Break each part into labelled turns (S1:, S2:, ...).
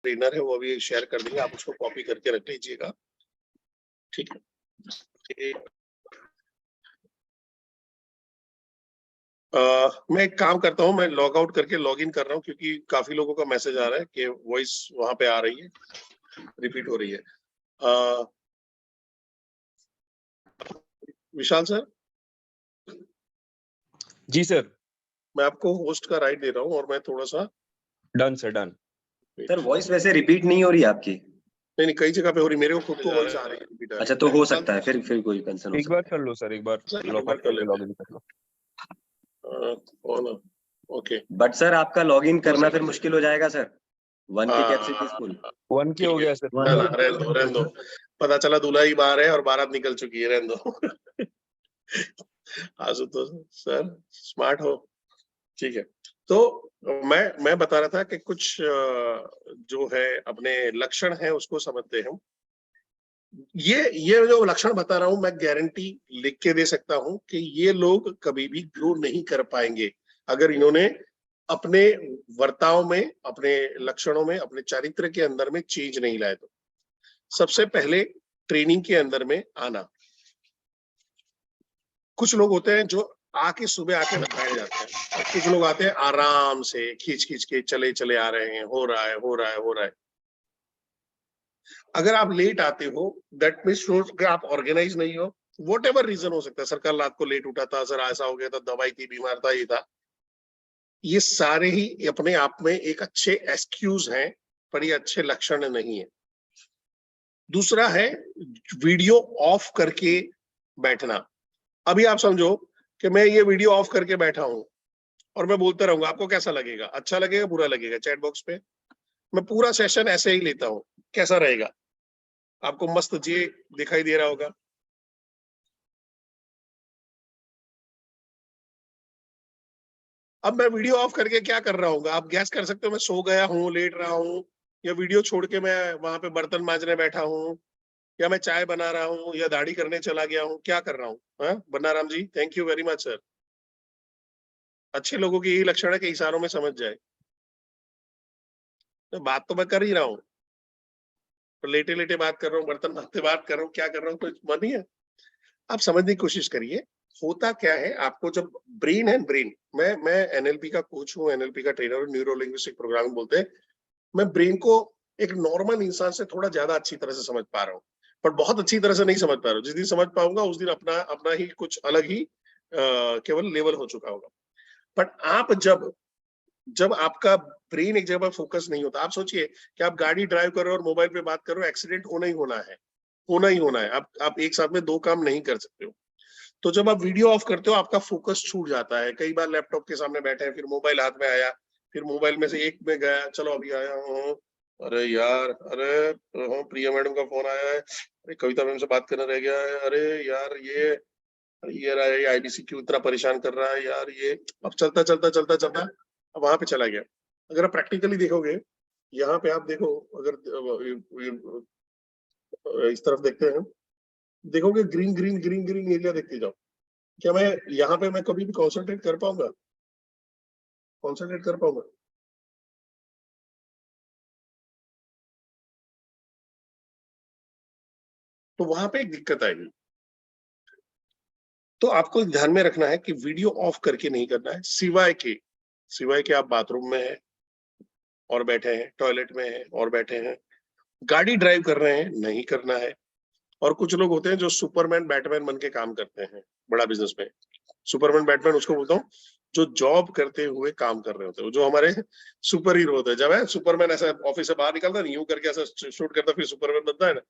S1: Trainer है वो अभी शेयर कर देंगे, आप उसको कॉपी करके रख लीजिएगा, ठीक है। मैं एक काम करता हूँ, मैं लॉग आउट करके लॉग इन कर रहा हूँ क्योंकि काफी लोगों का मैसेज आ रहा है कि वॉइस वहां पे आ रही है, रिपीट हो रही है। विशाल सर।
S2: जी सर।
S1: मैं आपको होस्ट का राइट दे रहा हूँ और मैं थोड़ा सा
S2: done sir, done.
S3: Sir voice वैसे रिपीट नहीं हो रही आपकी?
S1: नहीं, कई जगह पे हो रही, मेरे को खुद को वॉइस आ रही है रिपीट।
S3: अच्छा, तो हो सकता है फिर कोई कंसर्न हो
S2: एक
S3: सकता
S2: बार
S3: है।
S2: कर लो सर, एक बार लॉग आउट करके लॉग इन कर लो।
S1: ओके,
S3: बट सर आपका लॉगिन करना फिर मुश्किल हो जाएगा सर, 1 के कैपेसिटी फुल।
S2: 1 के हो गया सर।
S1: रहने दो, पता चला दूल्हा ही बाहर है और बारात निकल चुकी है, रहने दो। आशुतोष सर स्मार्ट हो, ठीक है। तो मैं बता रहा था कि कुछ जो है अपने लक्षण है उसको समझते हैं। ये जो लक्षण बता रहा हूं मैं गारंटी लिख के दे सकता हूं कि ये लोग कभी भी ग्रो नहीं कर पाएंगे अगर इन्होंने अपने वर्ताव में, अपने लक्षणों में, अपने चरित्र के अंदर में चेंज नहीं लाए। तो सबसे पहले ट्रेनिंग के अंदर में आना। कुछ लोग होते हैं जो आके सुबह आके बैठ जाते हैं, और कुछ लोग आते हैं आराम से खींच खींच के चले चले आ रहे हैं, हो रहा है हो रहा है हो रहा है। अगर आप लेट आते हो दैट मीन्स कि आप ऑर्गेनाइज नहीं हो, वॉट एवर रीजन हो सकता है। सर कल रात को लेट उठा था, सर ऐसा हो गया था, दवाई थी, बीमार था, ये था। ये सारे ही अपने आप में एक अच्छे एक्सक्यूज हैं, पर ये अच्छे लक्षण नहीं है। दूसरा है वीडियो ऑफ करके बैठना। अभी आप समझो कि मैं ये वीडियो ऑफ करके बैठा हूं और मैं बोलता रहूंगा, आपको कैसा लगेगा? अच्छा लगेगा, बुरा लगेगा? चैट बॉक्स पे मैं पूरा सेशन ऐसे ही लेता हूं, कैसा रहेगा? आपको मस्त जे दिखाई दे रहा होगा। अब मैं वीडियो ऑफ करके क्या कर रहा हूँ, आप गैस कर सकते हो? मैं सो गया हूँ, लेट रहा हूँ, या वीडियो छोड़ के मैं वहां पे बर्तन मांजने बैठा हूँ, या मैं चाय बना रहा हूँ, या दाढ़ी करने चला गया हूँ, क्या कर रहा हूँ? Bannaram ji, thank you very much sir. अच्छे लोगों की यही लक्षण है कि इशारों में समझ जाए। तो बात तो मैं कर ही रहा हूँ, तो लेटे लेटे बात कर रहा हूँ, बर्तन मांजते बात कर रहा हूँ, क्या कर रहा हूँ, कुछ मन ही है। आप समझने की कोशिश करिए, होता क्या है आपको जब ब्रेन है, ब्रेन, मैं एनएलपी का कोच हूँ, एनएलपी का ट्रेनर हूँ, न्यूरो लिंग्विस्टिक प्रोग्रामिंग बोलते हैं। मैं ब्रेन को एक नॉर्मल इंसान से थोड़ा ज्यादा अच्छी तरह से समझ पा रहा हूँ, पर बहुत अच्छी तरह से नहीं समझ पा रहा हूँ। जिस दिन समझ पाऊंगा उस दिन अपना अपना ही कुछ अलग ही केवल लेवल हो चुका होगा। बट आप जब जब आपका ब्रेन एक जगह पर फोकस नहीं होता, आप सोचिए कि आप गाड़ी ड्राइव कर रहे हो और मोबाइल पे बात कर रहे हो, एक्सीडेंट होना ही होना है, होना ही होना है। आप एक साथ में दो काम नहीं कर सकते हो। तो जब आप वीडियो ऑफ करते हो आपका फोकस छूट जाता है। कई बार लैपटॉप के सामने बैठे हैं, फिर मोबाइल हाथ में आया, फिर मोबाइल में से एक में गया, चलो अभी आया हूँ, अरे यार, अरे प्रिया मैडम का फोन आया है, अरे कविता मैम से बात करना रह गया है, अरे यार ये आईबीसी क्यों इतना परेशान कर रहा है यार, ये अब चलता चलता चलता चलता अब वहां पे चला गया। अगर आप प्रैक्टिकली देखोगे, यहाँ पे आप देखो, अगर इस तरफ देखते हैं, देखोगे green green green green area देखते जाओ। क्या मैं यहाँ पे मैं कभी भी कॉन्सेंट्रेट कर पाऊंगा? कॉन्सेंट्रेट कर पाऊंगा? तो वहां पे एक दिक्कत आएगी। तो आपको ध्यान में रखना है कि वीडियो ऑफ करके नहीं करना है, सिवाय के आप बाथरूम में हैं और बैठे हैं, टॉयलेट में हैं और बैठे हैं, गाड़ी ड्राइव कर रहे हैं, नहीं करना है। और कुछ लोग होते हैं जो सुपरमैन बैटमैन बन के काम करते हैं बड़ा बिजनेस में। सुपरमैन बैटमैन उसको बोलता हूँ जो जॉब करते हुए काम कर रहे होते हैं, जो हमारे सुपर हीरो होते हैं। जब है सुपरमैन ऐसा ऑफिस से बाहर निकलता है, यूं करके ऐसा शूट करता फिर सुपरमैन बनता है ना,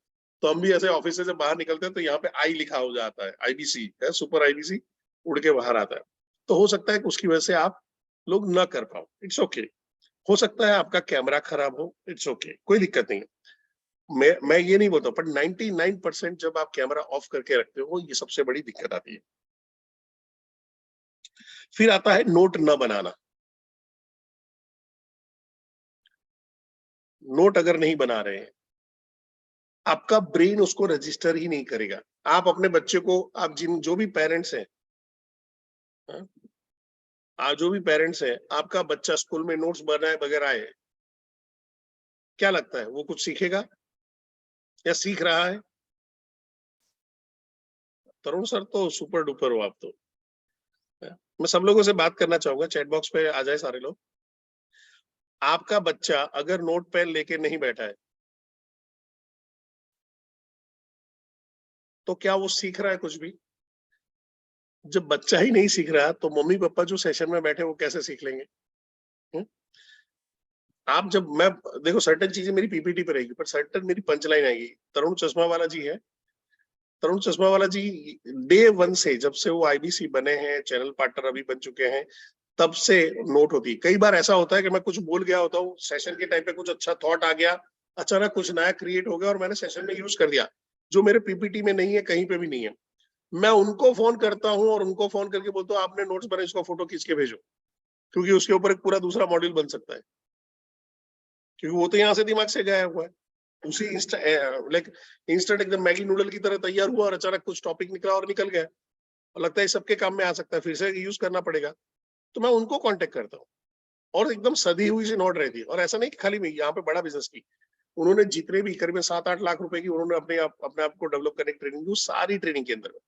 S1: तो हम भी ऐसे ऑफिस से जब बाहर निकलते हैं तो यहाँ पे आई लिखा हो जाता है, आईबीसी है, सुपर आईबीसी उड़ के बाहर आता है। तो हो सकता है कि उसकी वजह से आप लोग ना कर पाओ, इट्स ओके। हो सकता है आपका कैमरा खराब हो, इट्स ओके, कोई दिक्कत नहीं है। मैं ये नहीं बोलता, पर 99% जब आप कैमरा ऑफ करके रखते हो ये सबसे बड़ी दिक्कत आती है। फिर आता है नोट न बनाना। नोट अगर नहीं बना रहे हैं, आपका ब्रेन उसको रजिस्टर ही नहीं करेगा। आप अपने बच्चे को, आप जो भी पेरेंट्स हैं, जो भी पेरेंट्स हैं, आपका बच्चा स्कूल में नोट्स बनाए बगैर आए, क्या लगता है वो कुछ सीखेगा या सीख रहा है? तरुण सर तो सुपर डुपर हो आप तो। मैं सब लोगों से बात करना चाहूंगा, चैट बॉक्स पे आ जाए सारे लोग। आपका बच्चा अगर नोट पेन लेके नहीं बैठा है तो क्या वो सीख रहा है कुछ भी? जब बच्चा ही नहीं सीख रहा तो मम्मी पापा जो सेशन में बैठे वो कैसे सीख लेंगे? हुँ? आप जब मैं देखो सर्टेन चीजें मेरी पीपीटी पे रहेगी, पर सर्टेन मेरी पंच लाइन आएगी। तरुण चश्मा वाला जी है, तरुण चश्मा वाला जी डे वन से, जब से वो आईबीसी बने हैं, चैनल पार्टनर अभी बन चुके हैं, तब से नोट होती है। कई बार ऐसा होता है कि मैं कुछ बोल गया होता हूँ, सेशन के टाइम पे कुछ अच्छा थॉट आ गया, अचानक कुछ नया क्रिएट हो गया और मैंने सेशन में यूज कर दिया, जो मेरे पीपीटी में नहीं है, कहीं पे भी नहीं है। मैं उनको फोन करता हूँ और उनको फोन करके बोलता हूँ आपने नोट्स बनाए, इसको फोटो खींच के भेजो, क्योंकि उसके ऊपर एक पूरा दूसरा मॉड्यूल बन सकता है, क्योंकि वो तो यहाँ से दिमाग से गया हुआ है। उसी लाइक इंस्टेंट एकदम मैगी नूडल की तरह तैयार हुआ और अचानक कुछ टॉपिक निकला और निकल गया और लगता है सबके काम में आ सकता है, फिर से यूज करना पड़ेगा। तो मैं उनको कांटेक्ट करता हूँ और एकदम सदी हुई सी नोट रहती है। और ऐसा नहीं कि खाली मैं यहाँ पे बड़ा बिजनेस की, उन्होंने जितने भी करीबन 7-8 लाख रुपए की उन्होंने अपने आप को डेवलप करने की ट्रेनिंग दी, सारी ट्रेनिंग के अंदर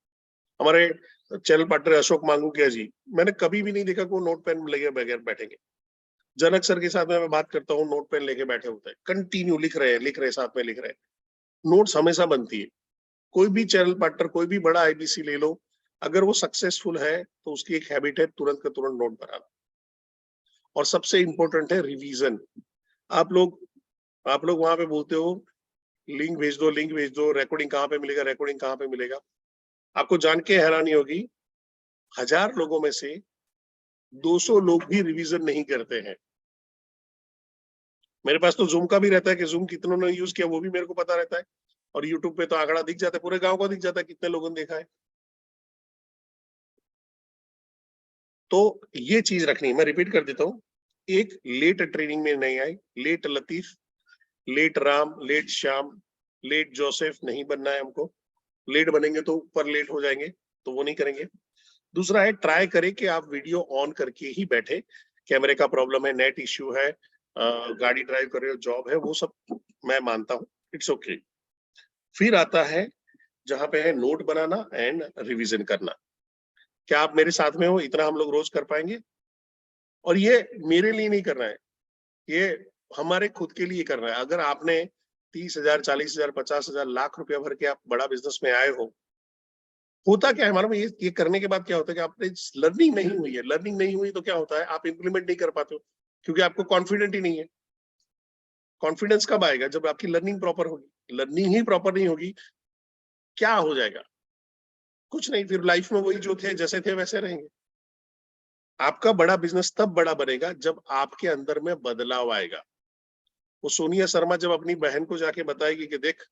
S1: हमारे चैनल पार्टनर अशोक मांगूकिया जी, मैंने कभी भी नहीं देखा कि वो नोट पेन लेके बगैर बैठेंगे। जनक सर के साथ में मैं बात करता हूँ, नोट पेन लेके बैठे होते हैं, कंटिन्यू लिख रहे साथ में लिख रहे हैं। नोट्स हमेशा बनती है। कोई भी चैनल पार्टनर, कोई भी बड़ा आईबीसी ले लो, अगर वो सक्सेसफुल है तो उसकी एक हैबिट है तुरंत का तुरंत नोट बनाना। और सबसे इंपॉर्टेंट है रिवीजन। आप लोग वहां पे बोलते हो लिंक भेज दो, लिंक भेज दो, रिकॉर्डिंग कहाँ पे मिलेगा, रिकॉर्डिंग कहाँ पे मिलेगा। आपको जान के हैरानी होगी, 1000 लोगों में से 200 लोग भी रिवीजन नहीं करते हैं। मेरे पास तो जूम का भी रहता है कि जूम कितनों ने यूज किया वो भी मेरे को पता रहता है, और यूट्यूब पे तो आंकड़ा दिख जाता है, पूरे गांव को दिख जाता है कितने लोगों ने देखा है। तो ये चीज रखनी, मैं रिपीट कर देता हूँ, एक लेट ट्रेनिंग में नहीं आई, late Latif, late Ram, late Shyam, late Joseph नहीं बनना है हमको। लेट बनेंगे तो ऊपर लेट हो जाएंगे, तो वो नहीं करेंगे। दूसरा है ट्राई करें कि आप वीडियो ऑन करके ही बैठे। कैमरे का प्रॉब्लम है, नेट इश्यू है, गाड़ी ड्राइव कर रहे हो, जॉब है, वो सब मैं मानता हूँ, इट्स ओके। फिर आता है जहां पे है नोट बनाना एंड रिवीजन करना। क्या आप मेरे साथ में हो? इतना हम लोग रोज कर पाएंगे? और ये मेरे लिए नहीं करना है, ये हमारे खुद के लिए करना है। अगर आपने 30,000, 40,000, 50,000, लाख रुपया भर के आप बड़ा बिजनेस में आए हो, होता क्या है मालूम है? ये करने के बाद क्या होता है कि आपने लर्निंग नहीं हुई है, लर्निंग नहीं हुई तो क्या होता है, आप इंप्लीमेंट नहीं कर पाते हो, क्योंकि आपको कॉन्फिडेंट ही नहीं है। कॉन्फिडेंस कब आएगा? जब आपकी लर्निंग प्रॉपर होगी। लर्निंग ही प्रॉपर नहीं होगी, क्या हो जाएगा? कुछ नहीं, फिर लाइफ में वही जो थे जैसे थे वैसे रहेंगे। आपका बड़ा बिजनेस तब बड़ा बनेगा जब आपके अंदर में बदलाव आएगा। वो सोनिया शर्मा जब अपनी बहन को जाके बताएगी कि देख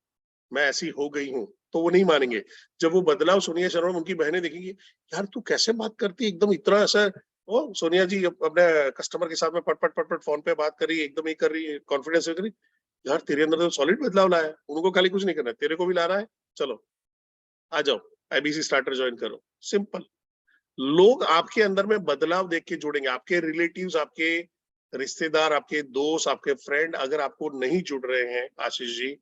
S1: मैं ऐसी हो गई हूँ, तो वो नहीं मानेंगे। जब वो बदलाव सोनिया शर्मा उनकी बहनें देखेंगी, यार तू कैसे बात करती है एकदम इतना ऐसा। ओ सोनिया जी अपने कस्टमर के साथ में पट पट पट पट फोन पे बात कर रही है, एकदम ही कर रही है, कॉन्फिडेंस कर रही है। यार तेरे अंदर तो सॉलिड बदलाव लाया है, उनको खाली कुछ नहीं करना है, तेरे को भी ला रहा है। चलो आ जाओ, आईबीसी स्टार्टर ज्वाइन करो, सिंपल। लोग आपके अंदर में बदलाव देख के जुड़ेंगे। आपके रिलेटिव्स, आपके रिश्तेदार, आपके दोस्त, आपके फ्रेंड अगर आपको नहीं जुड़ रहे हैं, आशीष जी,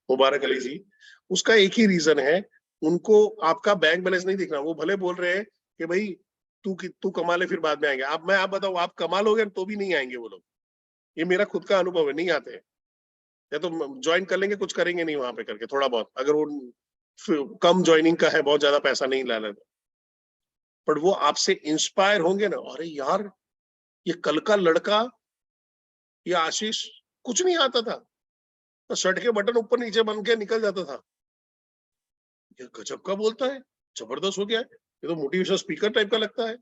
S1: मुबारक अली जी, उसका एक ही रीजन है, उनको आपका बैंक बैलेंस नहीं दिख रहा। वो भले बोल रहे हैं कि भाई तू कमा ले फिर बाद में आएंगे। आप बताऊं, आप कमा लोगे तो भी नहीं आएंगे वो लोग। ये मेरा खुद का अनुभव है, नहीं आते हैं। या तो ज्वाइन कर लेंगे, कुछ करेंगे नहीं वहां पे करके थोड़ा बहुत, अगर वो कम ज्वाइनिंग का है, बहुत ज्यादा पैसा नहीं ला रहे, पर वो आपसे इंस्पायर होंगे ना, अरे यार ये कल का लड़का, ये आशीष कुछ नहीं आता था, तो शर्ट के बटन ऊपर नीचे बन के निकल जाता था, ये गजब का बोलता है, जबरदस्त हो गया है, ये तो मोटिवेशनल स्पीकर टाइप का लगता है।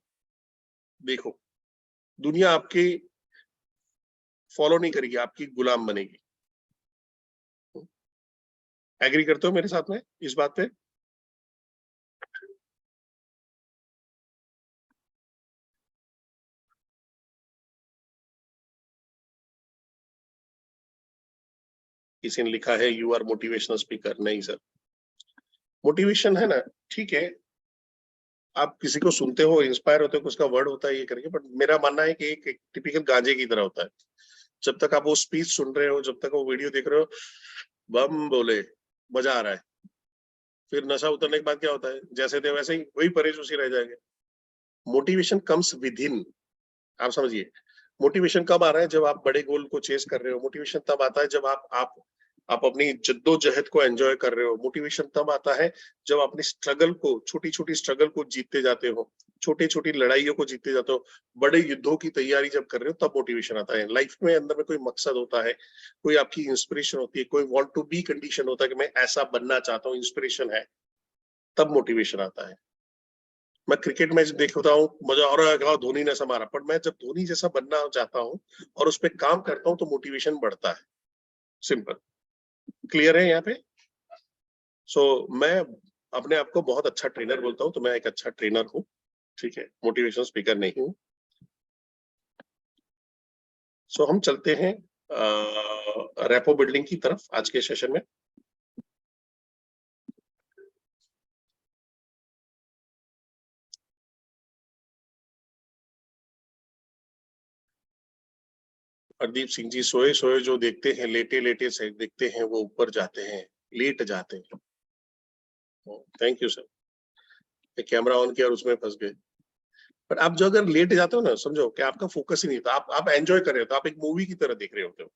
S1: देखो, दुनिया आपकी फॉलो नहीं करेगी, आपकी गुलाम बनेगी। एग्री करते हो मेरे साथ में इस बात पे? किसी ने लिखा है यू आर मोटिवेशनल स्पीकर। नहीं सर, मोटिवेशन है ना, ठीक है, आप किसी को सुनते हो, इंस्पायर होते हो, उसका वर्ड होता है ये करके, बट मेरा मानना है कि एक टिपिकल गांजे की तरह होता है। जब तक आप वो स्पीच सुन रहे हो, जब तक वो वीडियो देख रहे हो, बम बोले, मजा आ रहा है। फिर नशा उतरने के बाद क्या होता है, जैसे थे वैसे ही वही परेश उसी रह जाएंगे। मोटिवेशन कम्स विद इन, आप समझिए। मोटिवेशन कब आ रहा है, जब आप बड़े गोल को चेस कर रहे हो। मोटिवेशन तब आता है जब आप अपनी जद्दोजहद को एंजॉय कर रहे हो। मोटिवेशन तब आता है जब अपनी स्ट्रगल को, छोटी छोटी स्ट्रगल को जीतते जाते हो, छोटी छोटी लड़ाइयों को जीतते जाते हो, बड़े युद्धों की तैयारी जब कर रहे हो, तब मोटिवेशन आता है। लाइफ में अंदर में कोई मकसद होता है, कोई आपकी इंस्पिरेशन होती है, कोई वांट टू बी कंडीशन होता है कि मैं ऐसा बनना चाहता हूँ, इंस्पिरेशन है, तब मोटिवेशन आता है। मैं क्रिकेट मैच देखता हूँ, मजा आ रहा है, धोनी ने ऐसा मारा, पर मैं जब धोनी जैसा बनना चाहता हूँ और उस पर काम करता हूँ तो मोटिवेशन बढ़ता है। सिंपल, क्लियर है यहाँ पे। मैं अपने आप को बहुत अच्छा ट्रेनर बोलता हूँ, तो मैं एक अच्छा ट्रेनर हूँ, ठीक है, मोटिवेशन स्पीकर नहीं हूँ। हम चलते हैं रेपो बिल्डिंग की तरफ आज के सेशन में। हरदीप सिंह जी, सोए सोए जो देखते हैं, लेटे लेटे से देखते हैं, वो ऊपर जाते हैं, लेट जाते हैं। Thank you sir. Camera on किया और उसमें फंस गए। पर आप जो अगर लेट जाते हो ना, समझो कि आपका फोकस ही नहीं था, आप एंजॉय कर रहे हो, तो आप एक मूवी की तरह देख रहे होते हो।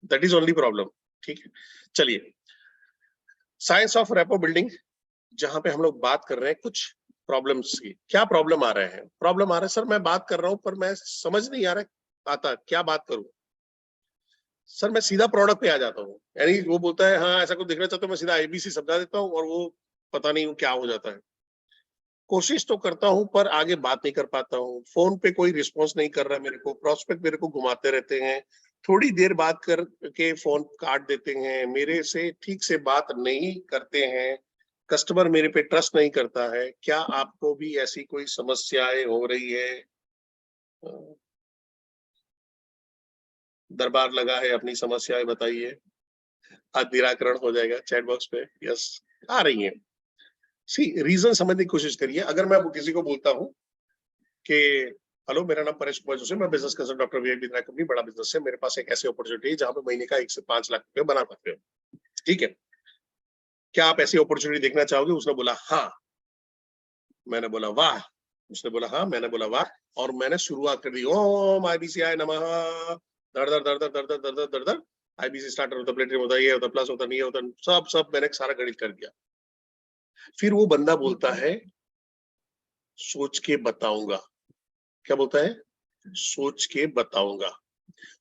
S1: That is only problem. ठीक है, चलिए, साइंस ऑफ रेपो बिल्डिंग, जहां पे हम लोग बात कर रहे हैं कुछ प्रॉब्लम्स की। क्या प्रॉब्लम आ रहे हैं? प्रॉब्लम आ रहा है सर, मैं बात कर रहा हूं पर मैं समझ नहीं आ रहा आता क्या बात करूं। सर मैं सीधा प्रोडक्ट पे आ जाता हूँ, यानी वो बोलता है हाँ ऐसा कुछ देखना चाहता हूँ, मैं सीधा ABC समझा देता हूँ और वो पता नहीं क्या हो जाता है। कोशिश तो करता हूं पर आगे बात नहीं कर पाता हूँ। फोन पे कोई रिस्पॉन्स नहीं कर रहा मेरे को, प्रोस्पेक्ट मेरे को घुमाते रहते हैं, थोड़ी देर बात करके फोन काट देते हैं, मेरे से ठीक से बात नहीं करते हैं, कस्टमर मेरे पे ट्रस्ट नहीं करता है। क्या आपको भी ऐसी कोई समस्याएं हो रही है? दरबार लगा है, अपनी समस्याएं बताइए, आज निराकरण हो जाएगा चैट बॉक्स पे। यस, आ रही है। सी रीजन समझने की कोशिश करिए। अगर मैं किसी को बोलता हूँ कि हेलो, मेरा नाम परेश कुमार जोशी, मैं business consultant doctor VIP company, बड़ा बिजनेस है, मेरे पास एक ऐसी अपॉर्चुनिटी है जहां पे महीने का 1 से 5 लाख रुपए बना सकते हो, ठीक है, क्या आप ऐसी अपॉर्चुनिटी देखना चाहोगे? उसने बोला हाँ, मैंने बोला वाह, उसने बोला हाँ, मैंने बोला वाह, और मैंने शुरुआत कर दी, ओम IBCI नमः, दर दर दर दर दर दर दर दर दर, IBC स्टार्टर होता, प्लेटरी होता, ये होता, प्लस होता, नहीं होता, सब मैंने सारा गणित कर दिया। फिर वो बंदा बोलता है सोच के बताऊंगा। क्या बोलता है? सोच के बताऊंगा।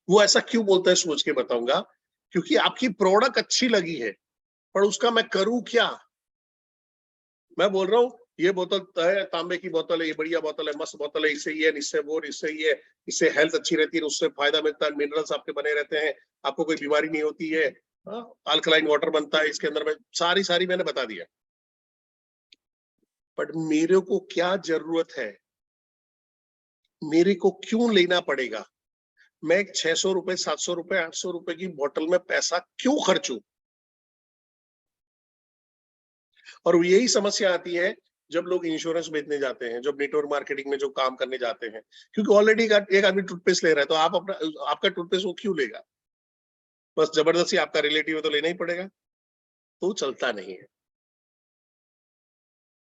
S1: वो ऐसा क्यों बोलता है सोच के बताऊंगा? क्योंकि आपकी प्रोडक्ट अच्छी लगी है, पर उसका मैं करूं क्या? मैं बोल रहा हूँ ये बोतल है, तांबे की बोतल है, ये बढ़िया बोतल है, मस्त बोतल है, इससे ये, इससे वो, इससे ये, इससे हेल्थ अच्छी रहती है, उससे फायदा मिलता है, मिनरल्स आपके बने रहते हैं, आपको कोई बीमारी नहीं होती है, अल्कलाइन वाटर बनता है इसके अंदर में, सारी मैंने बता दिया। बट मेरे को क्या जरूरत है? मेरे को क्यों लेना पड़ेगा? मैं एक 600 रुपए, 700 रुपए, 800 रुपए की बोतल में पैसा क्यों खर्चूं? और यही समस्या आती है जब लोग इंश्योरेंस बेचने जाते हैं, जब नेटवर्क मार्केटिंग में जो काम करने जाते हैं, क्योंकि ऑलरेडी एक आदमी टूथपेस्ट ले रहा है, तो आप आपका टूथपेस्ट वो क्यों लेगा? बस जबरदस्ती आपका रिलेटिव है तो लेना ही पड़ेगा, तो चलता नहीं है।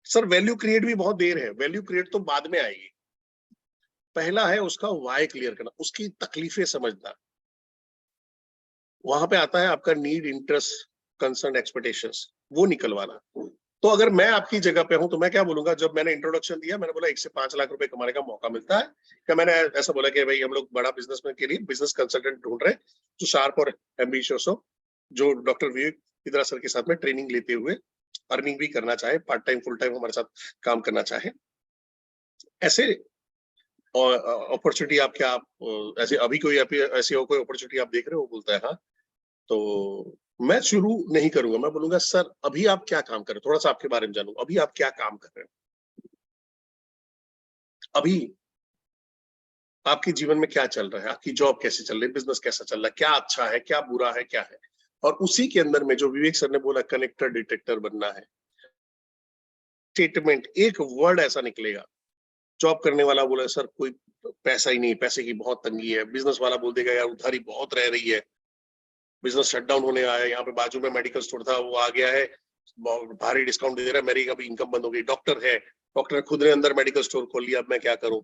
S1: सर वैल्यू क्रिएट भी बहुत देर है, वैल्यू क्रिएट तो बाद में आएगी। पहला है उसका वाई क्लियर करना, उसकी तकलीफें समझना। वहां पे आता है आपका नीड, इंटरेस्ट, कंसर्न, एक्सपेक्टेशंस, वो निकलवाना। तो अगर मैं आपकी जगह पे हूं तो मैं क्या बोलूंगा? जब मैंने इंट्रोडक्शन दिया, मैंने बोला 1 से 5 लाख रुपए कमाने का मौका मिलता है क्या? मैंने ऐसा बोला कि भाई हम लोग बड़ा बिजनेसमैन के लिए बिजनेस कंसल्टेंट ढूंढ रहे हैं जो शार्प और एम्बिशियस हो, जो डॉक्टर विवेक इंदिरा सर के साथ में ट्रेनिंग लेते हुए अर्निंग भी करना चाहे, पार्ट टाइम फुल टाइम हमारे साथ काम करना चाहे। ऐसे अपॉर्चुनिटी आप क्या ऐसे अभी कोई ऐसी कोई अपॉर्चुनिटी आप देख रहे हो? बोलता है हाँ। तो मैं शुरू नहीं करूंगा, मैं बोलूंगा सर अभी आप क्या काम कर रहे हो, थोड़ा सा आपके बारे में जानूं, अभी आप क्या काम कर रहे हो, अभी आपके जीवन में क्या चल रहा है, आपकी जॉब कैसे चल रही है, बिजनेस कैसा चल रहा है, क्या अच्छा है, क्या बुरा है, क्या है। और उसी के अंदर में जो विवेक सर ने बोला कनेक्टर डिटेक्टर बनना है, स्टेटमेंट, एक वर्ड ऐसा निकलेगा जॉब करने वाला बोला सर कोई पैसा ही नहीं, पैसे की बहुत तंगी है। बिजनेस वाला बोल देगा यार उधारी बहुत रह रही है, बिजनेस शटडाउन होने आया है, यहाँ पे बाजू में मेडिकल स्टोर था वो आ गया है, भारी डिस्काउंट दे रहा है, मेरी अभी इनकम बंद हो गई। डॉक्टर है, डॉक्टर ने खुद ने अंदर मेडिकल स्टोर खोल लिया, अब मैं क्या करूं।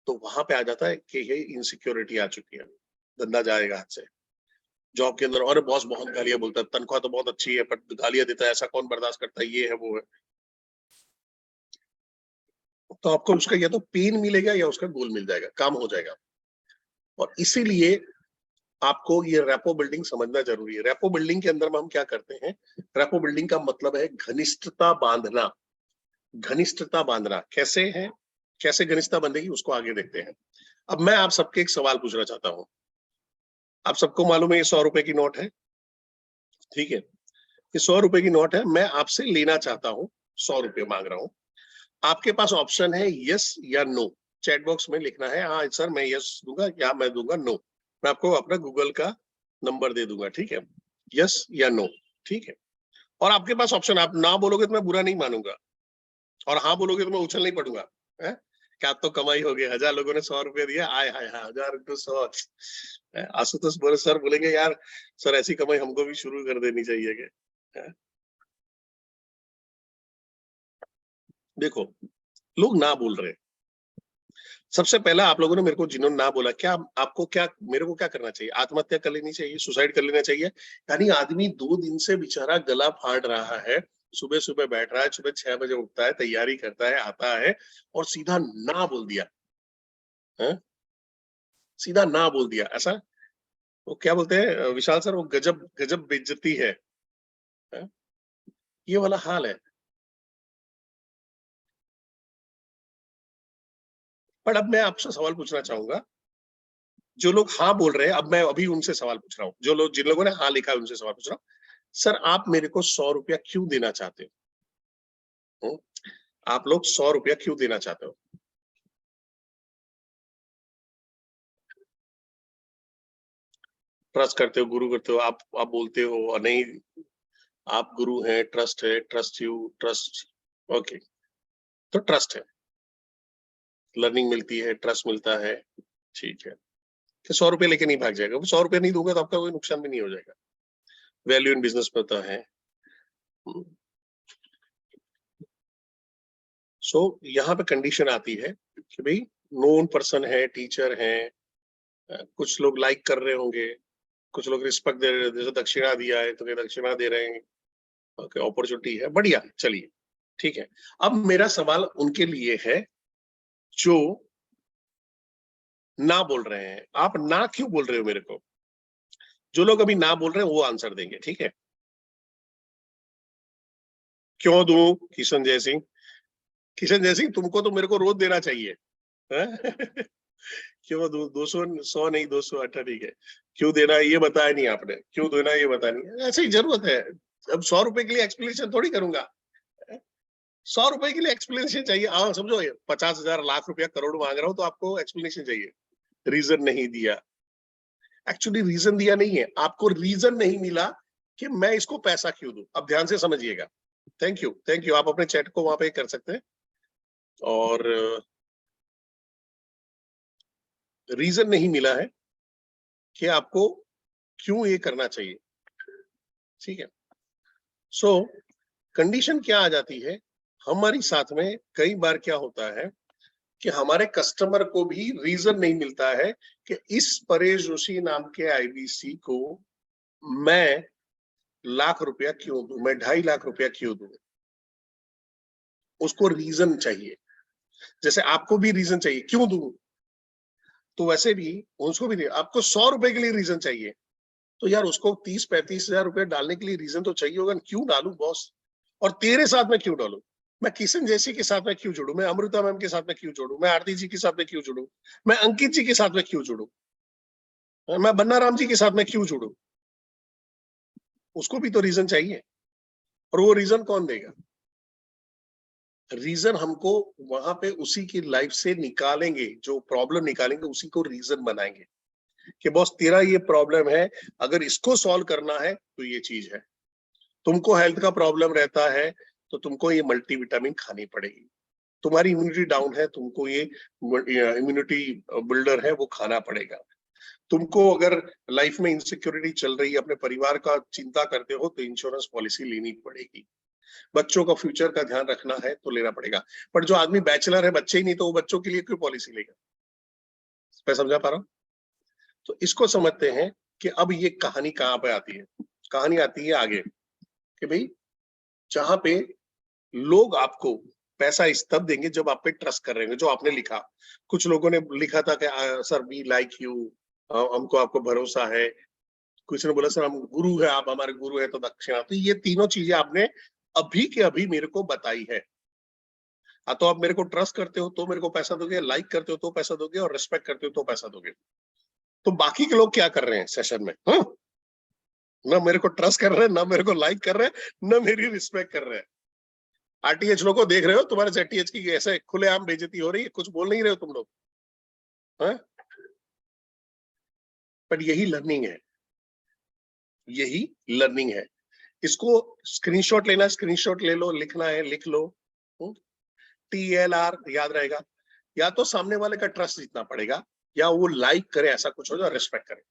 S1: तो वहां पे आ जाता है कि ये इनसिक्योरिटी आ चुकी है, धंधा जाएगा हाथ से। जॉब के अंदर और बॉस बहुत गालियां बोलता है, तनख्वाह तो बहुत अच्छी है पर गालियां देता है, ऐसा कौन बर्दाश्त करता है, ये है वो है। तो आपको उसका या तो पेन मिलेगा या उसका गोल मिल जाएगा, काम हो जाएगा। और इसीलिए आपको ये रेपो बिल्डिंग समझना जरूरी है। रेपो बिल्डिंग के अंदर में हम क्या करते हैं, रेपो बिल्डिंग का मतलब है घनिष्ठता बांधना। घनिष्ठता बांधना कैसे है, कैसे घनिष्ठता बंधेगी उसको आगे देखते हैं। अब मैं आप सबके एक सवाल पूछना चाहता हूं। आप सबको मालूम है ये 100 रुपए की नोट है, ठीक है, ये 100 रुपए की नोट है, मैं आपसे लेना चाहता हूं, 100 रुपए मांग रहा हूं। आपके पास ऑप्शन है यस या नो, चैट बॉक्स में लिखना है हाँ सर मैं यस दूंगा या मैं दूंगा नो। मैं आपको अपना गूगल का नंबर दे दूंगा, ठीक है, यस या नो, ठीक है। और आपके पास ऑप्शन, आप ना बोलोगे तो मैं बुरा नहीं मानूंगा, और हाँ बोलोगे तो मैं उछल नहीं पड़ूंगा। क्या तो कमाई हो गई, 1000 लोगों ने 100 रुपए दिया, आए हाय 1000 into 100। आशुतोष बोले सर बोलेंगे यार सर ऐसी कमाई हमको भी शुरू कर देनी चाहिए क्या। देखो लोग ना बोल रहे हैं। सबसे पहला आप लोगों ने मेरे को जिन्होंने ना बोला, क्या आपको क्या मेरे को क्या करना चाहिए, आत्महत्या कर लेनी चाहिए, सुसाइड कर लेना चाहिए। यानी आदमी 2 दिन से बेचारा गला फाड़ रहा है, सुबह सुबह बैठ रहा है, सुबह 6 बजे उठता है, तैयारी करता है, आता है और सीधा ना बोल दिया है? सीधा ना बोल दिया। ऐसा वो क्या बोलते हैं विशाल सर, वो गजब गजब बेइज्जती है? ये वाला हाल है। पर अब मैं आपसे सवाल पूछना चाहूंगा, जो लोग हाँ बोल रहे हैं, अब मैं अभी उनसे सवाल पूछ रहा हूँ, जो लोग जिन लोगों ने हाँ लिखा है उनसे सवाल पूछ रहा हूँ, सर आप मेरे को 100 रुपया क्यों देना चाहते हो? आप लोग 100 रुपया क्यों देना चाहते हो? ट्रस्ट करते हो, गुरु करते हो, आप बोलते हो और नहीं आप गुरु हैं, ट्रस्ट है, ट्रस्ट यू, ट्रस्ट, ओके, तो ट्रस्ट है, लर्निंग मिलती है, ट्रस्ट मिलता है, ठीक है। कि 100 रुपये लेके नहीं भाग जाएगा, 100 रुपये नहीं दूंगा तो आपका कोई नुकसान भी नहीं हो जाएगा। वैल्यू इन बिजनेस में होता है। सो यहाँ पे कंडीशन आती है कि भाई नोन पर्सन है, टीचर है, कुछ लोग लाइक कर रहे होंगे, कुछ लोग रिस्पेक्ट दे रहे हैं, जैसे दक्षिणा दिया है तो दक्षिणा दे रहे हैं, ओके, अपॉर्चुनिटी है, बढ़िया, चलिए ठीक है। अब मेरा सवाल उनके लिए है जो ना बोल रहे हैं। आप ना क्यों बोल रहे हो मेरे को? जो लोग अभी ना बोल रहे हैं वो आंसर देंगे, ठीक है। क्यों दूं? किशन जय सिंह, किशन जय सिंह तुमको तो मेरे को रोज देना चाहिए। क्यों दूं? 200 100 नहीं 208, ठीक है। क्यों देना ये बताया नहीं आपने, क्यों देना ये बताया नहीं, ऐसे ही जरूरत है। अब 100 रुपए के लिए एक्सप्लेनेशन थोड़ी करूंगा। 100 रुपए के लिए एक्सप्लेनेशन चाहिए? हाँ समझो, 50,000 लाख रुपया करोड़ मांग रहा हूं तो आपको एक्सप्लेनेशन चाहिए। रीजन नहीं दिया, एक्चुअली रीजन दिया नहीं है, आपको रीजन नहीं मिला कि मैं इसको पैसा क्यों दूं। अब ध्यान से समझिएगा। Thank you, thank you. आप अपने चैट को वहां पे कर सकते हैं। और रीजन नहीं मिला है कि आपको क्यों ये करना चाहिए, ठीक है। सो कंडीशन क्या आ जाती है हमारी साथ में, कई बार क्या होता है कि हमारे कस्टमर को भी रीजन नहीं मिलता है कि इस परेश जोशी नाम के आईबीसी को मैं लाख रुपया क्यों दूं, मैं 2.5 लाख रुपया क्यों दूं। उसको रीजन चाहिए, जैसे आपको भी रीजन चाहिए क्यों दूं, तो वैसे भी उसको भी नहीं। आपको 100 रुपए के लिए रीजन चाहिए, तो यार उसको 30-35 हजार रुपए डालने के लिए रीजन तो चाहिए होगा। क्यों डालूं बॉस, और तेरे साथ में क्यों डालूं, मैं किशन जैसी के साथ में क्यों जुड़ूं, मैं अमृता मैम के साथ में क्यों जुड़ूं, मैं आरती जी के साथ में क्यों जुड़ूं, मैं अंकित जी के साथ में क्यों जुड़ूं, मैं बन्ना राम जी के साथ में क्यों जुड़ूं। उसको भी तो रीजन चाहिए, और वो रीजन कौन देगा? रीजन हमको वहां पे उसी की लाइफ से निकालेंगे, जो प्रॉब्लम निकालेंगे उसी को रीजन बनाएंगे कि बॉस तेरा ये प्रॉब्लम है, अगर इसको सॉल्व करना है तो ये चीज है। तुमको हेल्थ का प्रॉब्लम रहता है तो तुमको ये मल्टीविटामिन खानी पड़ेगी। तुम्हारी इम्यूनिटी डाउन है, तुमको ये इम्यूनिटी बिल्डर है वो खाना पड़ेगा। तुमको अगर लाइफ में इनसिक्योरिटी चल रही है, अपने परिवार का चिंता करते हो, तो इंश्योरेंस पॉलिसी लेनी पड़ेगी। बच्चों का फ्यूचर का ध्यान रखना है तो लेना पड़ेगा। पर जो आदमी बैचलर है, बच्चे ही नहीं, तो वो बच्चों के लिए क्यों पॉलिसी लेगा? मैं समझा पा रहा हूँ? तो इसको समझते हैं कि अब ये कहानी कहाँ पे आती है। कहानी आती है आगे कि भाई जहां पे लोग आपको पैसा इस तब देंगे जब आप पे ट्रस्ट कर रहे हैं, जो आपने लिखा। कुछ लोगों ने लिखा था कि सर वी लाइक यू, हमको आपको भरोसा है। कुछ ने बोला सर हम गुरु है, आप हमारे गुरु है तो दक्षिणा। तो ये तीनों चीजें आपने अभी के अभी मेरे को बताई है। तो आप मेरे को ट्रस्ट करते हो तो मेरे को पैसा दोगे, लाइक करते हो तो पैसा दोगे, और रिस्पेक्ट करते हो तो पैसा दोगे। तो बाकी के लोग क्या कर रहे हैं सेशन में? ना मेरे को ट्रस्ट कर रहे हैं, ना मेरे को लाइक कर रहे हैं, ना मेरी रिस्पेक्ट कर रहे हैं। आरटीएच लोगों को देख रहे हो, तुम्हारे जेटीएच की ऐसे खुलेआम बेइज्जती हो रही है, कुछ बोल नहीं रहे हो तुम लोग। पर यही लर्निंग है, यही लर्निंग है। इसको स्क्रीनशॉट लेना, स्क्रीनशॉट ले लो, लिखना है लिख लो। TLR याद रहेगा। या तो सामने वाले का ट्रस्ट जीतना पड़ेगा, या वो लाइक करे, ऐसा कुछ हो जो रिस्पेक्ट करे।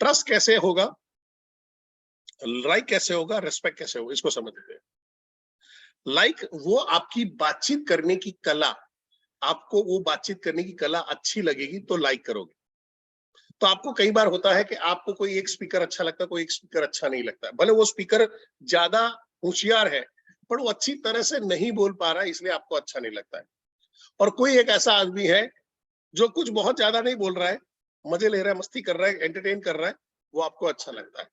S1: ट्रस्ट कैसे होगा, लाइक कैसे होगा, रिस्पेक्ट कैसे होगा, इसको समझते हैं। लाइक वो आपकी बातचीत करने की कला, आपको वो बातचीत करने की कला अच्छी लगेगी तो लाइक करोगे। तो आपको कई बार होता है कि आपको कोई एक स्पीकर अच्छा लगता है, कोई एक स्पीकर अच्छा नहीं लगता। भले वो स्पीकर ज्यादा होशियार है, पर वो अच्छी तरह से नहीं बोल पा रहा है, इसलिए आपको अच्छा नहीं लगता है। और कोई एक ऐसा आदमी है जो कुछ बहुत ज्यादा नहीं बोल रहा है, मजे ले रहा है, मस्ती कर रहा है, एंटरटेन कर रहा है, वो आपको अच्छा लगता है।